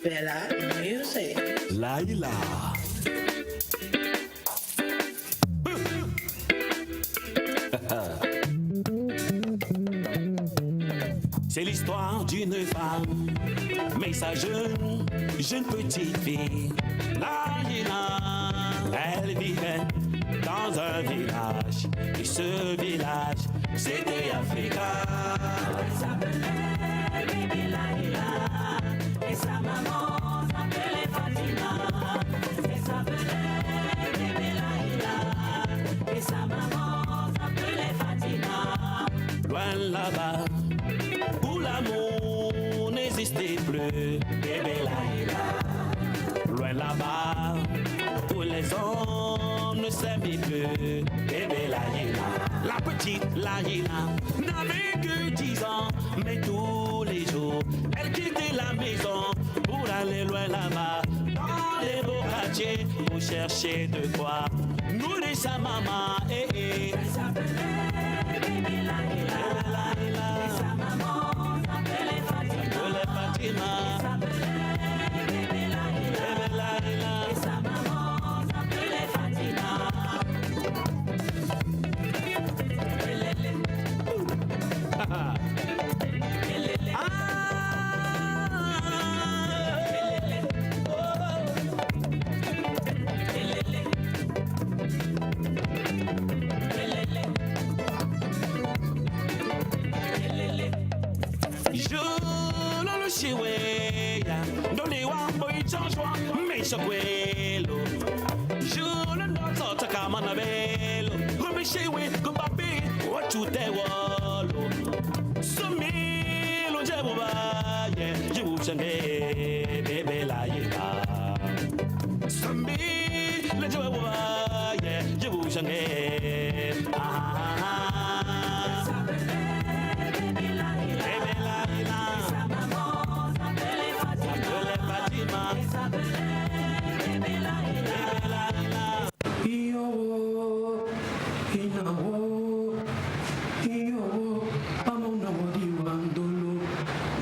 Bella Music. Laïla. C'est l'histoire d'une femme, mais sa jeune petite fille. Laïla, elle vivait dans un village, et ce village, c'était Africa. Elle s'appelait Bibi Laïla, et sa maman s'appelait Fatima. Elle s'appelait Bibi Laïla, et sa maman s'appelait Fatima. Loin là-bas, où l'amour n'existait plus, bébé Laïla. Loin là-bas, où les hommes ne s'aimaient plus, bébé Laïla. La petite Laïla n'avait que 10 ans, mais tous les jours, elle quittait la maison pour aller loin là-bas, dans les beaux quartiers, pour chercher de quoi nourrir sa maman. Elle s'appelait bébé Laïla. Et sa maman s'appelait Fatima. Elle s'appelait bébé Laïla. Et sa maman s'appelait Fatima.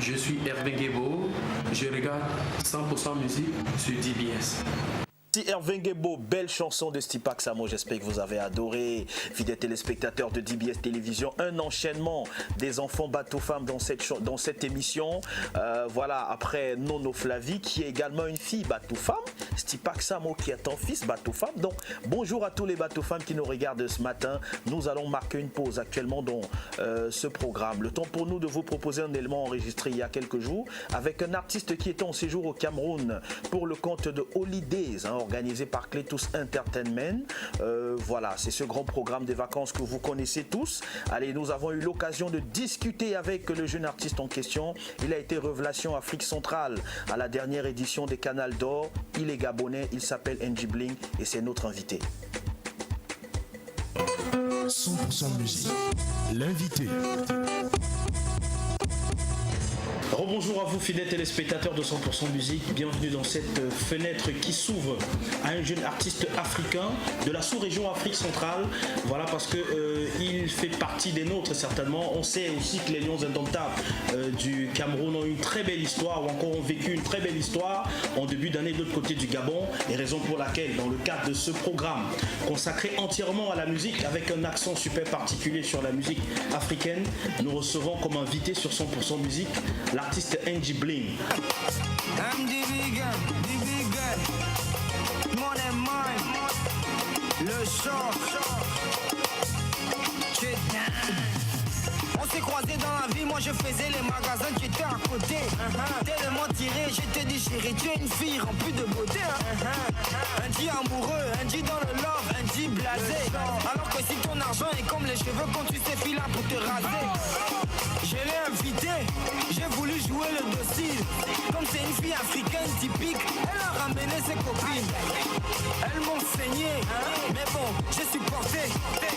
Je suis Hervé Guébo, je regarde 100% musique sur DBS. Hervé Guébo, belle chanson de Stipak Samo, j'espère que vous avez adoré. Fidèles téléspectateurs de DBS Télévision, un enchaînement des enfants bateau-femmes dans cette émission. Voilà, après Nono Flavie, qui est également une fille bateau-femme, Stipak Samo qui est un fils bateau-femme. Donc, bonjour à tous les bateau-femmes qui nous regardent ce matin. Nous allons marquer une pause actuellement dans ce programme. Le temps pour nous de vous proposer un élément enregistré il y a quelques jours avec un artiste qui était en séjour au Cameroun pour le compte de Holidays, organisé par Cletus Entertainment. Voilà, c'est ce grand programme des vacances que vous connaissez tous. Allez, nous avons eu l'occasion de discuter avec le jeune artiste en question. Il a été révélation Afrique centrale à la dernière édition des Canals d'Or. Il est gabonais, il s'appelle NG Bling et c'est notre invité. 100% musique, l'invité. Rebonjour à vous fidèles téléspectateurs de 100% musique, bienvenue dans cette fenêtre qui s'ouvre à un jeune artiste africain de la sous-région Afrique centrale. Voilà, parce que il fait partie des nôtres certainement. On sait aussi que les Lions indomptables du Cameroun ont une très belle histoire, ou encore ont vécu une très belle histoire en début d'année de l'autre côté du Gabon, et raison pour laquelle dans le cadre de ce programme consacré entièrement à la musique avec un accent super particulier sur la musique africaine, nous recevons comme invité sur 100% musique l'artiste NG Bling. I'm the big guy, more than mine, le choc. On s'est croisés dans la vie, moi je faisais les magasins qui étaient à côté. Tellement tiré, j'étais déchiré, tu es une fille remplie de beauté. Un dit amoureux, un dit dans le love, un dit blasé. Alors que si ton argent est comme les cheveux quand tu t'effiles là pour te raser. Je l'ai invité, j'ai voulu jouer le docile. Comme c'est une fille africaine typique, elle a ramené ses copines. Elles m'ont saigné, mais bon, j'ai supporté.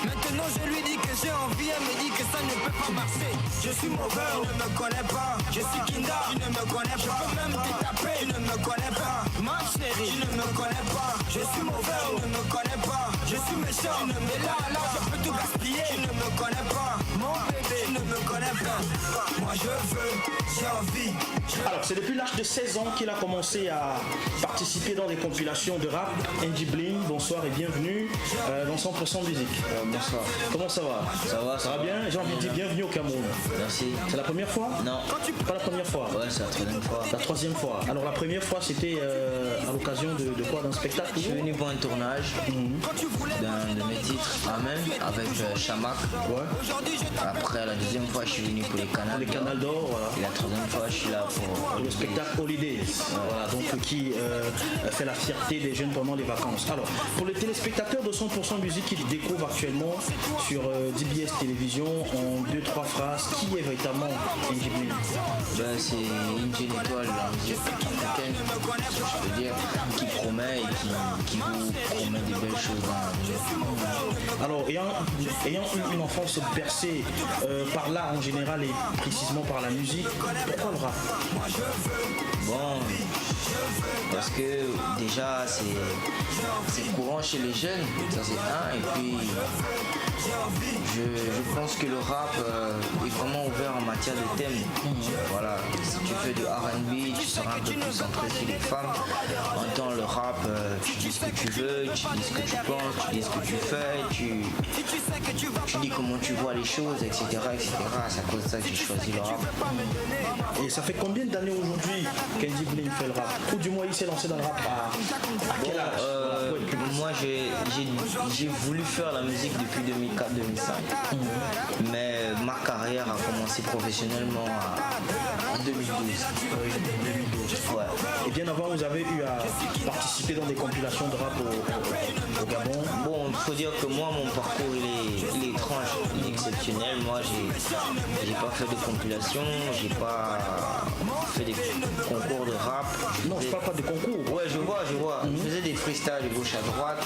Maintenant je lui dis que j'ai envie, elle me dit que ça ne peut pas marcher. Je suis mauvais, tu ne me connais pas. Je suis Kinda, tu ne me connais pas. Je peux même te taper, tu ne me connais pas. Ma chérie, tu ne me connais pas. Je suis mauvais, tu ne me connais pas. Je suis méchant, tu ne me connais pas. Je peux tout gaspiller, tu ne me connais pas. Mon bébé, tu ne me connais pas. Moi je veux, j'ai envie. Alors c'est depuis l'âge de 16 ans qu'il a commencé à participer dans des compilations de rap. NG Bling, bonsoir et bienvenue dans 100% musique. Bonsoir. Comment ça va? Ça va bien? J'ai envie de dire bienvenue au Cameroun. Merci. C'est la première fois? Non. Pas la première fois? Ouais, c'est la troisième fois. La troisième fois. Alors la première fois c'était à l'occasion de quoi? D'un spectacle? Je suis venu pour un tournage d'un de mes titres, Amen, avec Chamak. Ouais. Après la deuxième fois je suis venu pour les Canals d'Or. Voilà. Et la troisième fois je suis là pour le spectacle Holidays. Voilà, donc qui fait la fierté des jeunes pendant les vacances. Alors pour les téléspectateurs de 100% musique qui découvrent actuellement sur DBS Télévision en 2-3 phrases, qui est véritablement NG Bling? C'est une jeune étoile de la musique africaine, si je peux dire, qui promet et qui vous promet des belles choses dans la vie. Alors ayant eu une enfance bercée par l'art en général et précisément par la musique, pourquoi le rap? Bon, parce que déjà c'est courant chez les jeunes, ça c'est un, et puis je pense que le rap est vraiment ouvert en matière de thème. Voilà, si tu fais du R&B, tu seras un peu plus centré sur les femmes. En même temps, le rap, tu dis ce que tu veux, tu dis ce que tu penses, tu dis ce que tu fais, tu dis comment tu vois les choses, etc. C'est à cause de ça que j'ai choisi le rap. Et ça fait combien d'années aujourd'hui qu'NG Bling fait le rap? Ou du moins il s'est lancé dans le rap à quel âge? Moi j'ai voulu faire la musique depuis 2004-2005. Mais ma carrière a commencé professionnellement en 2012. Ouais. Et bien avant vous avez eu à participer dans des compilations de rap au Gabon. Bon, il faut dire que moi mon parcours il est étrange, il est exceptionnel. Moi j'ai pas fait de compilation, j'ai pas fait des concours de rap. Non, je parle pas de concours. Ouais, je vois. Je faisais des freestyles de gauche à droite.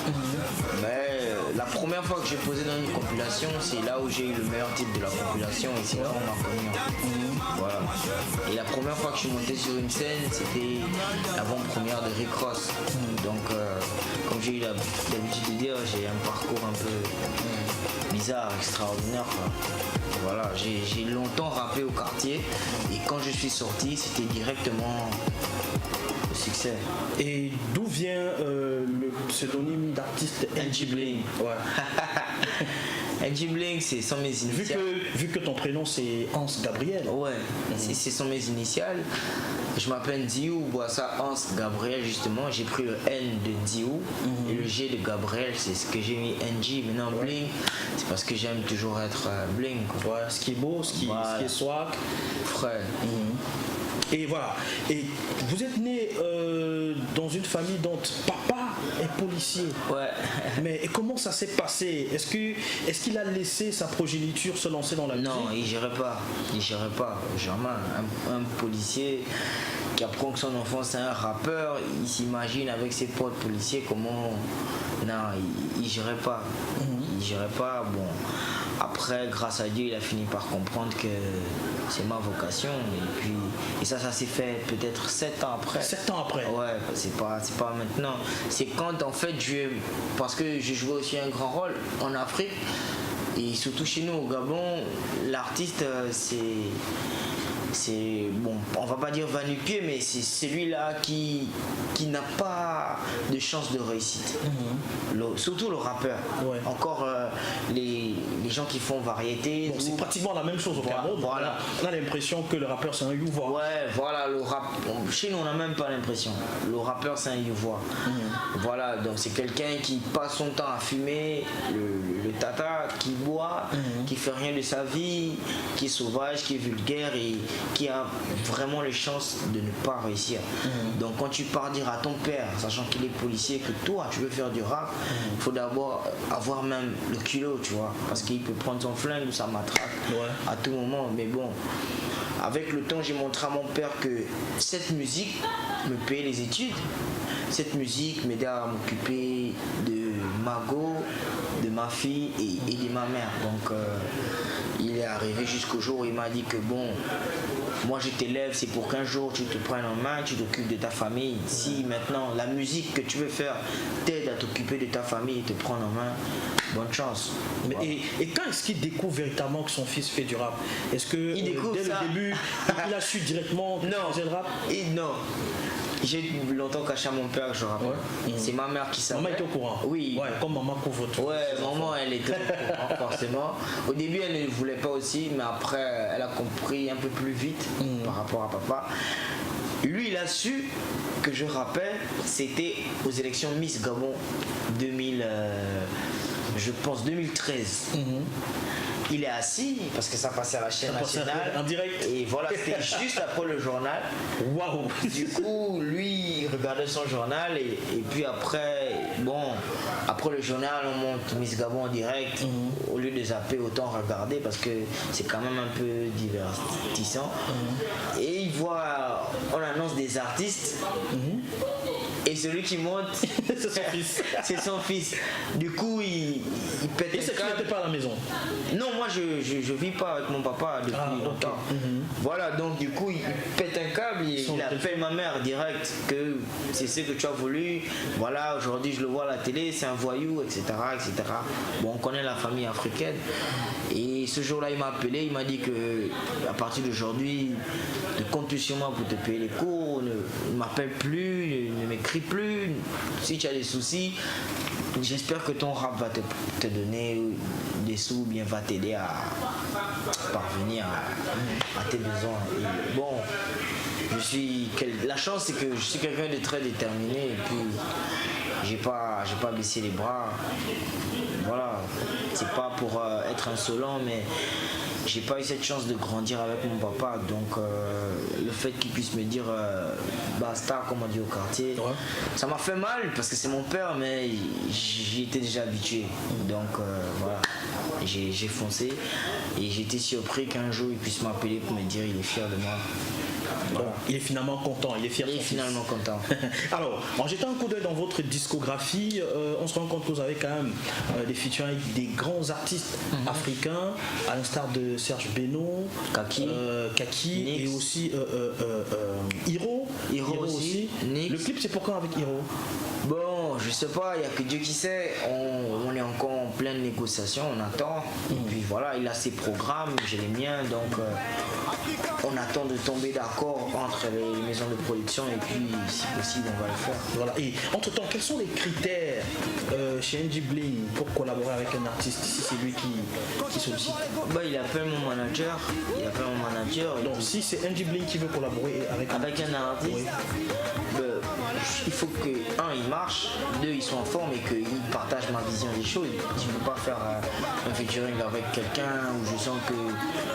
Mais la première fois que j'ai posé dans une compilation, c'est là où j'ai eu le meilleur titre de la compilation et c'est là où on m'a connu. Voilà. Et la première fois que je suis monté sur une scène, c'était l'avant-première de Rick Ross. Donc, comme j'ai eu l'habitude de dire, j'ai un parcours un peu bizarre, extraordinaire, quoi. Voilà, j'ai longtemps rappé au quartier et quand je suis sorti, c'était directement le succès. Et d'où vient le pseudonyme d'artiste NG Bling? Ouais. NG Bling, c'est sans mes initiales. Vu que ton prénom c'est Hans Gabriel. Ouais, c'est sans mes initiales. Je m'appelle Diou Boissa Hans Gabriel, justement. J'ai pris le N de Diou et le G de Gabriel, c'est ce que j'ai mis NG. Maintenant, Bling, c'est parce que j'aime toujours être Bling. Quoi. Ouais, ce qui est beau, ce qui est swag. Frère. Et voilà. Et vous êtes né dans une famille dont papa est policier. Ouais. Mais comment ça s'est passé? Est-ce qu'il a laissé sa progéniture se lancer dans la musique? Non, il gérait pas. Jamais. Un policier qui apprend que son enfant c'est un rappeur, il s'imagine avec ses potes policiers comment. Non, il gérait pas. Il gérait pas. Bon. Après, grâce à Dieu, il a fini par comprendre que c'est ma vocation. Et ça s'est fait peut-être 7 ans après. 7 ans après? Ouais, c'est pas maintenant. C'est quand en fait parce que je jouais aussi un grand rôle en Afrique. Et surtout chez nous au Gabon, l'artiste c'est bon, on va pas dire va-nu-pied, mais c'est celui-là qui n'a pas de chance de réussite. Surtout le rappeur. Ouais. Encore les gens qui font variété. Bon, c'est pratiquement la même chose au Cameroun. Voilà. On a l'impression que le rappeur c'est un youvois. Ouais, voilà, le rap. Chez nous on n'a même pas l'impression. Le rappeur c'est un youvois. Voilà, donc c'est quelqu'un qui passe son temps à fumer, le tata, qui boit, qui fait rien de sa vie, qui est sauvage, qui est vulgaire et qui a vraiment les chances de ne pas réussir. Donc quand tu pars dire à ton père, sachant qu'il est policier, que toi tu veux faire du rap, il faut d'abord avoir même le culot, tu vois, parce qu'il peut prendre son flingue ou sa matraque à tout moment. Mais bon, avec le temps, j'ai montré à mon père que cette musique me payait les études. Cette musique m'aidait à m'occuper de Mago, de ma fille et de ma mère. Donc il est arrivé jusqu'au jour où il m'a dit que bon, moi je t'élève, c'est pour qu'un jour tu te prennes en main, tu t'occupes de ta famille. Si maintenant la musique que tu veux faire t'aide à t'occuper de ta famille et te prendre en main, bonne chance. Et quand est-ce qu'il découvre véritablement que son fils fait du rap? Est-ce que dès le début, il a su directement qu'il faisait le rap? Non. J'ai longtemps caché à mon père que je rappelle. C'est ma mère qui savait. Maman était au courant. Oui. Ouais, comme maman couvre tout. Ouais, maman elle était au courant forcément. Au début elle ne voulait pas aussi, mais après elle a compris un peu plus vite par rapport à papa. Lui il a su que je rappelle, c'était aux élections Miss Gabon 2013. Il est assis parce que ça passait à la chaîne nationale en direct. Et voilà, c'était juste après le journal. Waouh. Du coup, lui il regardait son journal et puis après, bon, après le journal on monte Miss Gabon en direct. Au lieu de zapper, autant regarder parce que c'est quand même un peu divertissant. Et il voit, on annonce des artistes. Et celui qui monte, c'est son fils. C'est son fils. Du coup, il pète un câble. Et c'est qu'il n'était pas à la maison? Non, moi je vis pas avec mon papa depuis longtemps. Voilà, donc du coup, il pète un câble, il appelle ma mère direct que c'est ce que tu as voulu. Voilà, aujourd'hui je le vois à la télé, c'est un voyou, etc., etc. Bon, on connaît la famille africaine. Et ce jour-là, il m'a appelé, il m'a dit que à partir d'aujourd'hui, ne compte plus sur moi pour te payer les cours, ne m'appelle plus, ne m'écrit plus. Si tu as des soucis, j'espère que ton rap va te donner des sous ou bien va t'aider à parvenir à tes besoins. Et bon, la chance c'est que je suis quelqu'un de très déterminé et puis j'ai pas baissé les bras. Voilà, c'est pas pour être insolent, mais j'ai pas eu cette chance de grandir avec mon papa, donc le fait qu'il puisse me dire basta, comme on dit au quartier, ça m'a fait mal parce que c'est mon père, mais j'y étais déjà habitué, donc voilà, j'ai foncé et j'étais surpris qu'un jour il puisse m'appeler pour me dire il est fier de moi. Voilà. Donc, il est finalement content, il est fier. Il est finalement content. Alors, en jetant un coup d'œil dans votre discographie, on se rend compte que vous avez quand même des features avec des grands artistes africains, à l'instar de Serge Beno, Kaki et aussi Hiro. Hiro aussi. Le clip, c'est pourquoi avec Hiro? Bon, je sais pas, il n'y a que Dieu qui sait. On est encore en pleine négociation, on attend. Et puis voilà, il a ses programmes, j'ai les miens, donc on attend de tomber d'accord entre les maisons de production et puis si possible on va le faire. Voilà. Et entre temps, quels sont les critères chez NG Bling pour collaborer avec un artiste si c'est lui qui sollicite? Bah, il appelle mon manager. Donc si c'est NG Bling qui veut collaborer avec un artiste, il faut que il marche, 2 ils sont en forme et qu'il partage ma vision des choses. Je ne peux pas faire un featuring avec quelqu'un où je sens que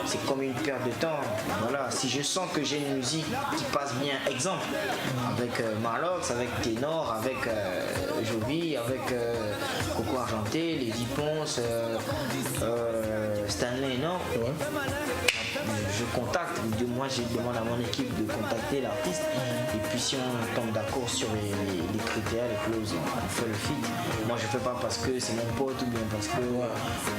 c'est comme une perte de temps. Voilà, si je sens que j'ai une musique qui passe bien, exemple, avec Marlox, avec Ténor, avec Jovi, avec Coco Argenté, les Ponce, Stanley, non je contacte, moi je demande à mon équipe de contacter l'artiste et puis si on tombe d'accord sur les critères, les clauses, on fait le feat. Moi je fais pas parce que c'est mon pote ou bien parce que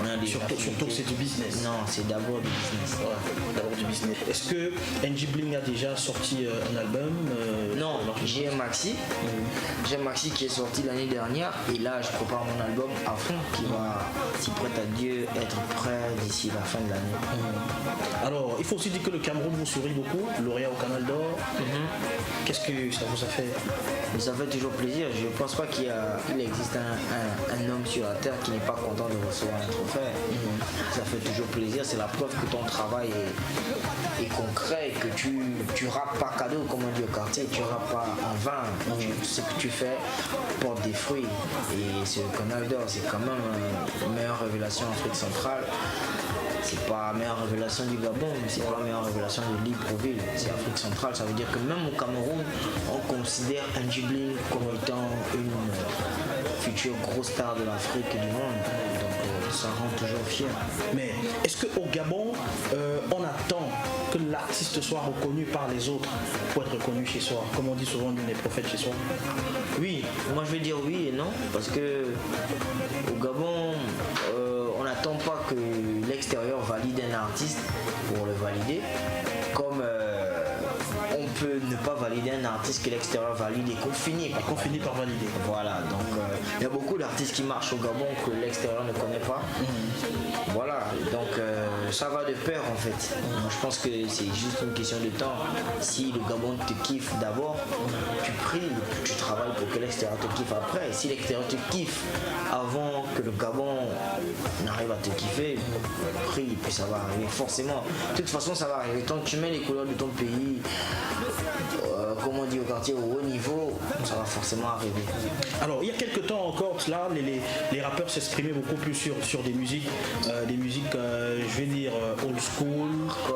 on a des surtout que c'est du business. Non, c'est d'abord du business. D'abord du business. Est-ce que NG Bling a déjà sorti un album? Non, j'ai un maxi. J'ai un maxi qui est sorti l'année dernière et là je prépare mon album à fond qui va, si prête à Dieu, être prêt d'ici la fin de l'année. Alors, il faut aussi dire que le Cameroun vous sourit beaucoup, lauréat au Canal d'Or. Qu'est-ce que ça vous a fait? Ça fait toujours plaisir. Je ne pense pas qu'il existe un homme sur la terre qui n'est pas content de recevoir un trophée. Ça fait toujours plaisir, c'est la preuve que ton travail est concret, que tu rappes pas cadeau, comme on dit au quartier, tu rappes pas en vain. Ce que tu fais porte des fruits. Et c'est le Canal d'Or, c'est quand même une meilleure révélation en Afrique centrale. C'est pas la meilleure révélation du Gabon, mais c'est pas la meilleure révélation de Libreville. C'est Afrique centrale, ça veut dire que même au Cameroun, on considère N'Djibling comme étant une future grosse star de l'Afrique et du monde. Donc ça rend toujours fier. Mais est-ce qu'au Gabon, on attend que l'artiste soit reconnu par les autres pour être reconnu chez soi? Comme on dit souvent, nul n'est prophète chez soi. Oui, moi je vais dire oui et non, parce que au Gabon, on n'attend pas que l'extérieur valide un artiste pour le valider, comme on peut ne pas valider un artiste que l'extérieur valide et qu'on finit par valider. Voilà, donc il y a beaucoup d'artistes qui marchent au Gabon que l'extérieur ne connaît pas. Voilà, donc ça va de pair en fait. Je pense que c'est juste une question de temps. Si le Gabon te kiffe d'abord, tu pries, tu travailles pour que l'extérieur te kiffe après. Si l'extérieur te kiffe avant que le Gabon n'arrive à te kiffer, prie, puis ça va arriver forcément. De toute façon, ça va arriver. Tant que tu mets les couleurs de ton pays, comme on dit au quartier, au haut niveau, ça va forcément arriver. Alors, il y a quelques temps encore, là, les rappeurs s'exprimaient beaucoup plus sur des musiques, je vais dire old school,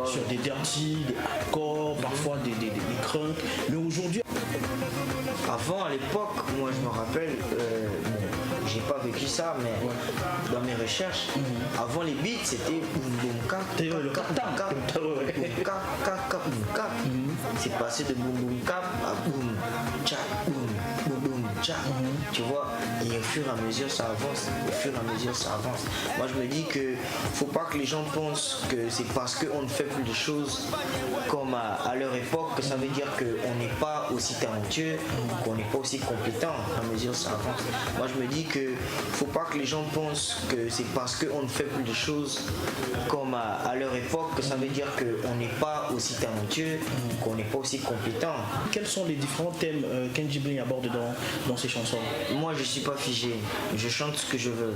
sur des dirty, des hardcore, parfois des crunks. Mais aujourd'hui, avant, à l'époque, moi je me rappelle, j'ai pas vécu ça, mais dans mes recherches, avant les beats c'était boum boum ka, c'est passé de boum boum ka à boum tcha boum boum tcha, tu vois, et au fur et à mesure ça avance, Moi je me dis que faut pas que les gens pensent que c'est parce qu'on ne fait plus les choses comme à leur époque que ça veut dire qu'on n'est pas aussi talentueux, qu'on n'est pas aussi compétent. À mesure ça avance. Moi je me dis que faut pas que les gens pensent que c'est parce qu'on ne fait plus les choses comme à leur époque que ça veut dire qu'on n'est pas aussi talentueux, qu'on n'est pas aussi compétent. Quels sont les différents thèmes qu'N'Djibling aborde dans ses chansons? Moi je suis pas figé, je chante ce que je veux.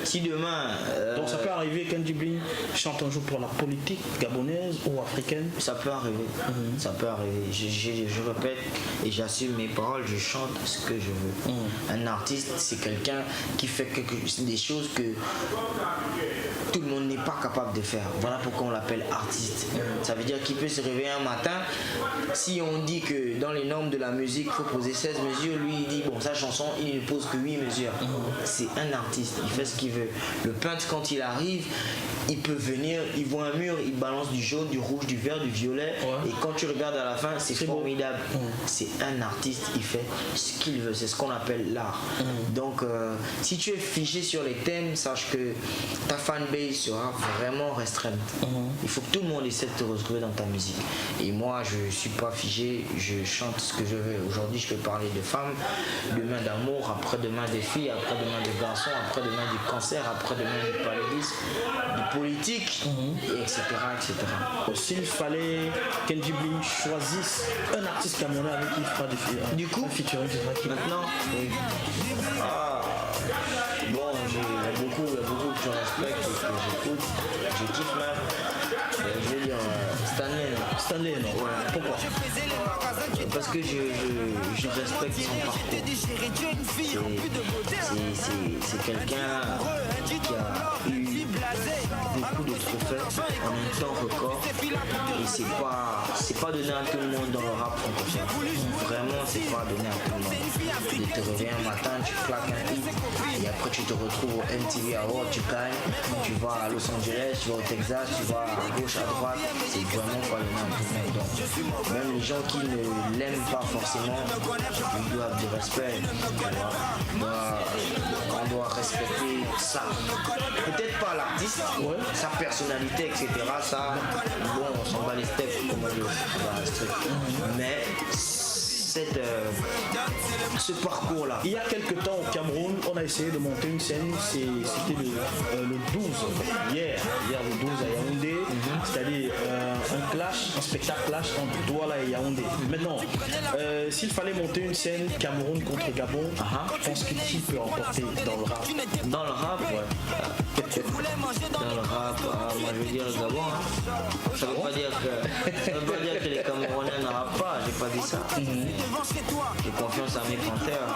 Si demain... Donc ça peut arriver qu'N'Djibling chante un jour pour la politique gabonaise ou africaine? Ça peut arriver, ça peut arriver. Je répète et j'assume mes paroles, je chante ce que je veux. Un artiste, c'est quelqu'un qui fait des choses que tout le monde n'est pas capable de faire. Voilà pourquoi on l'appelle artiste. Ça veut dire qu'il peut se réveiller un matin. Si on dit que dans les normes de la musique, il faut poser 16 mesures, lui il dit, bon, sa chanson, il ne pose que 8 mesures. C'est un artiste, il fait ce qu'il veut. Le peintre, quand il arrive, il peut venir, il voit un mur, il balance du jaune, du rouge, du vert, du violet. Et quand tu regardes à la fin, c'est formidable. C'est un artiste, il fait ce qu'il veut. C'est ce qu'on appelle l'art. Donc, si tu es figé sur les thèmes, sache que ta fanbase sera vraiment restreinte. Il faut que tout le monde essaie de te retrouver dans ta musique. Et moi, je ne suis pas figé, je chante ce que je veux. Aujourd'hui, je peux parler de femmes, demain d'amour, après-demain des filles, après-demain des garçons, après-demain du cancer, après-demain du paludisme, du politique, etc. S'il fallait qu'N'Djibling choisisse un artiste camerounais avec qui il fera du coup, featuring, maintenant, bon, il y a beaucoup que je respecte et que j'écoute, je kiffe même. Je vais dire Stanley, non? Ouais. Pourquoi? Parce que je respecte son parcours. C'est quelqu'un qui a eu beaucoup de trophées en un temps record et c'est pas donné à tout le monde dans le rap francophone. Vraiment, c'est pas donné à tout le monde. De te réveiller un matin, tu claques un hit et après tu te retrouves au MTV Awards, tu gagnes, tu vas à Los Angeles, tu vas au Texas, tu vas à gauche, à droite, c'est vraiment pas donné à tout le monde. Donc, même les gens qui ne l'aiment pas forcément, ils doivent du respect. On doit respecter ça. Peut-être pas l'artiste, sa personnalité, etc. Ça, bon, on s'en bat les steaks, comme on dit, mais ce parcours-là. Il y a quelques temps au Cameroun, on a essayé de monter une scène, c'était le 12, hier le 12 à Yaoundé, c'est-à-dire un spectacle clash entre Douala et Yaoundé. Maintenant, s'il fallait monter une scène Cameroun contre Gabon, je pense que qui peut remporter dans le rap? Dans le rap, ouais. Dans le rap, moi je veux dire le Gabon. Ça veut pas dire que les Camerounais ne rappent pas, j'ai pas dit ça. J'ai confiance à mes panthères.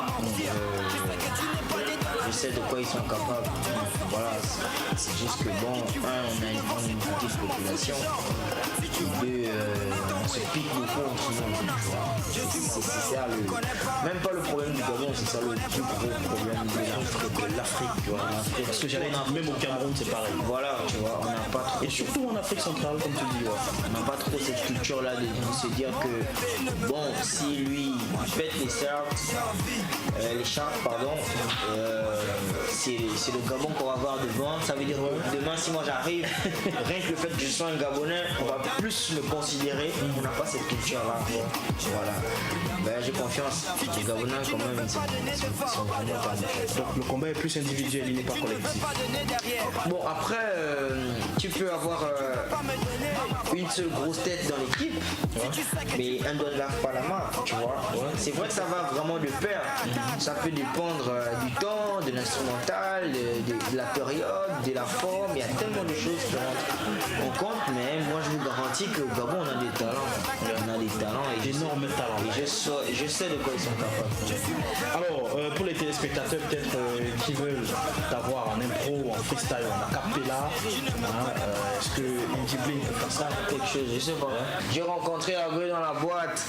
Je sais de quoi ils sont capables. Voilà, c'est juste que bon, on a une petite population. Et deux, on se pique beaucoup entre nous. C'est ça même pas le problème du Gabon, c'est ça le plus gros problème de l'Afrique, tu vois. Parce que j'allais dire, même au Cameroun c'est pareil. Voilà, tu vois, on n'a pas trop. Et surtout en Afrique centrale, comme tu dis, on n'a pas trop cette culture-là de se dire que bon, si lui il pète les charts, c'est le Gabon qu'on va voir devant. Ça veut dire que demain, si moi j'arrive, rien que le fait que je sois un Gabonais, on va plus me considérer. On n'a pas cette culture-là. Voilà. Ben, j'ai confiance. Les Gabonais, quand même, ils sont vraiment pas méchants. Donc le combat est plus individuel, il n'est pas collectif. Bon, après, tu peux avoir une seule grosse tête dans l'équipe, mais un doigt ne lave pas la main, tu vois. C'est vrai que ça va vraiment de pair. Ça peut dépendre du temps, de l'instrumental, de la période, de la forme. Il y a tellement de choses qui rentrent en compte, mais moi je vous garantis qu'au Gabon on a des talents. On a des talents et d'énormes talents. Et je sais de quoi ils sont capables. Alors, pour les téléspectateurs peut-être qui veulent t'avoir en impro, en freestyle, en acapella, est-ce que N'Djé Bling peut faire ça? Quelque chose, je sais pas. J'ai rencontré Abré dans la boîte.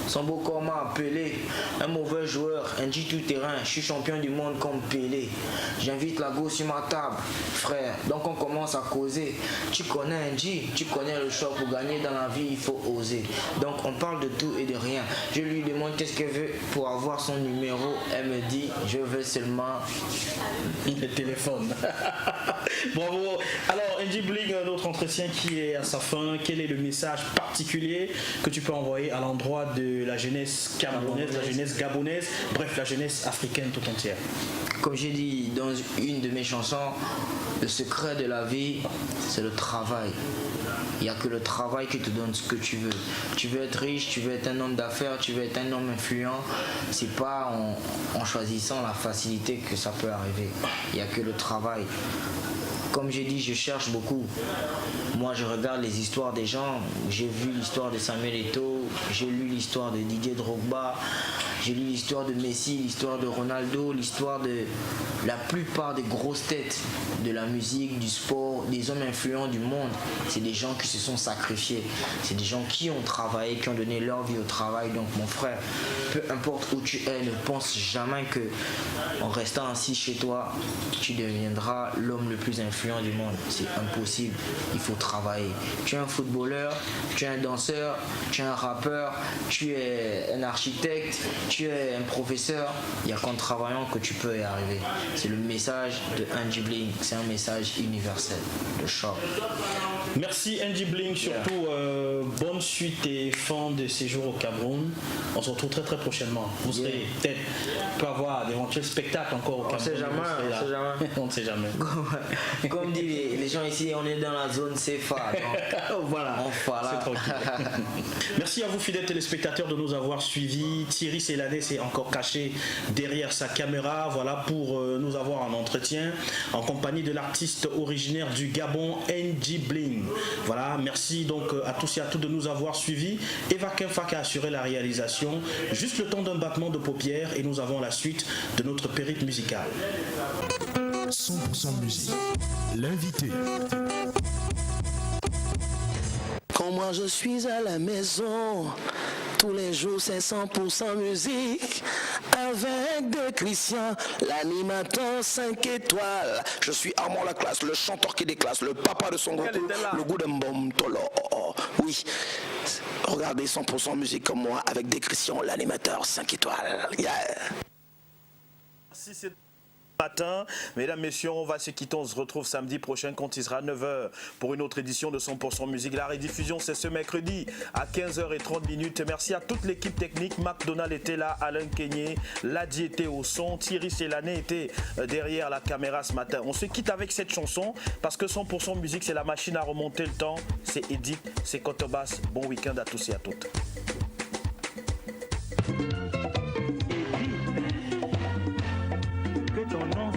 Son beau corps m'a appelé. Un mauvais joueur, un G tout terrain. Je suis champion du monde comme Pelé. J'invite la go sur ma table, frère. Donc on commence à causer. Tu connais un G, tu connais le choix. Pour gagner dans la vie, il faut oser. Donc on parle de tout et de rien. Je lui demande qu'est-ce qu'elle veut pour avoir son numéro. Elle me dit, je veux seulement le téléphone. Bravo. Alors N'Djé Bling, notre entretien qui est à sa fin. Quel est le message particulier que tu peux envoyer à l'endroit de la jeunesse camerounaise, la jeunesse gabonaise, bref la jeunesse africaine tout entière? Comme j'ai dit dans une de mes chansons, le secret de la vie, c'est le travail. Il n'y a que le travail qui te donne ce que tu veux. Tu veux être riche, tu veux être un homme d'affaires, tu veux être un homme influent. C'est pas en choisissant la facilité que ça peut arriver. Il n'y a que le travail. Comme j'ai dit, je cherche beaucoup. Moi, je regarde les histoires des gens. J'ai vu l'histoire de Samuel Eto'o, j'ai lu l'histoire de Didier Drogba, j'ai lu l'histoire de Messi, l'histoire de Ronaldo, l'histoire de la plupart des grosses têtes de la musique, du sport, des hommes influents du monde. C'est des gens qui se sont sacrifiés. C'est des gens qui ont travaillé, qui ont donné leur vie au travail. Donc, mon frère, peu importe où tu es, ne pense jamais que en restant assis chez toi, tu deviendras l'homme le plus influent du monde. C'est impossible. Il faut travailler. Tu es un footballeur, tu es un danseur, tu es un rappeur, tu es un architecte, tu es un professeur. Il n'y a qu'en travaillant que tu peux y arriver. C'est le message de N'Djé Bling. C'est un message universel. Le choc. Merci N'Djé Bling. Surtout bonne suite et fin de séjour au Cameroun. On se retrouve très très prochainement. Vous serez peut-être peut avoir d'éventuels spectacles encore au Cameroun. On sait jamais. On ne sait jamais. Comme dit les gens ici, on est dans la zone CFA. Voilà. Merci à vous fidèles téléspectateurs de nous avoir suivis. Thierry Céladé s'est encore caché derrière sa caméra. Voilà pour nous avoir en entretien en compagnie de l'artiste originaire du Gabon, N'Djé Bling. Voilà, merci donc à tous et à toutes de nous avoir suivis. Eva Kemfak a assuré la réalisation. Juste le temps d'un battement de paupières et nous avons la suite de notre périple musical. 100% musique, l'invité. Quand moi je suis à la maison, tous les jours c'est 100% musique. Avec de Christian, l'animateur 5 étoiles. Je suis Armand Laclasse, le chanteur qui déclasse, le papa de son groupe, le goût d'un bon tolo. Oui, regardez 100% musique comme moi avec des Christian, l'animateur 5 étoiles. Yeah. Si c'est matin. Mesdames, messieurs, on va se quitter. On se retrouve samedi prochain quand il sera 9h pour une autre édition de 100% musique. La rediffusion, c'est ce mercredi à 15h30. Merci à toute l'équipe technique. McDonald était là, Alain Kenyé, Ladi était au son, Thierry Célané était derrière la caméra ce matin. On se quitte avec cette chanson parce que 100% musique, c'est la machine à remonter le temps. C'est Edith, c'est Cotobas. Bon week-end à tous et à toutes. Que ton nom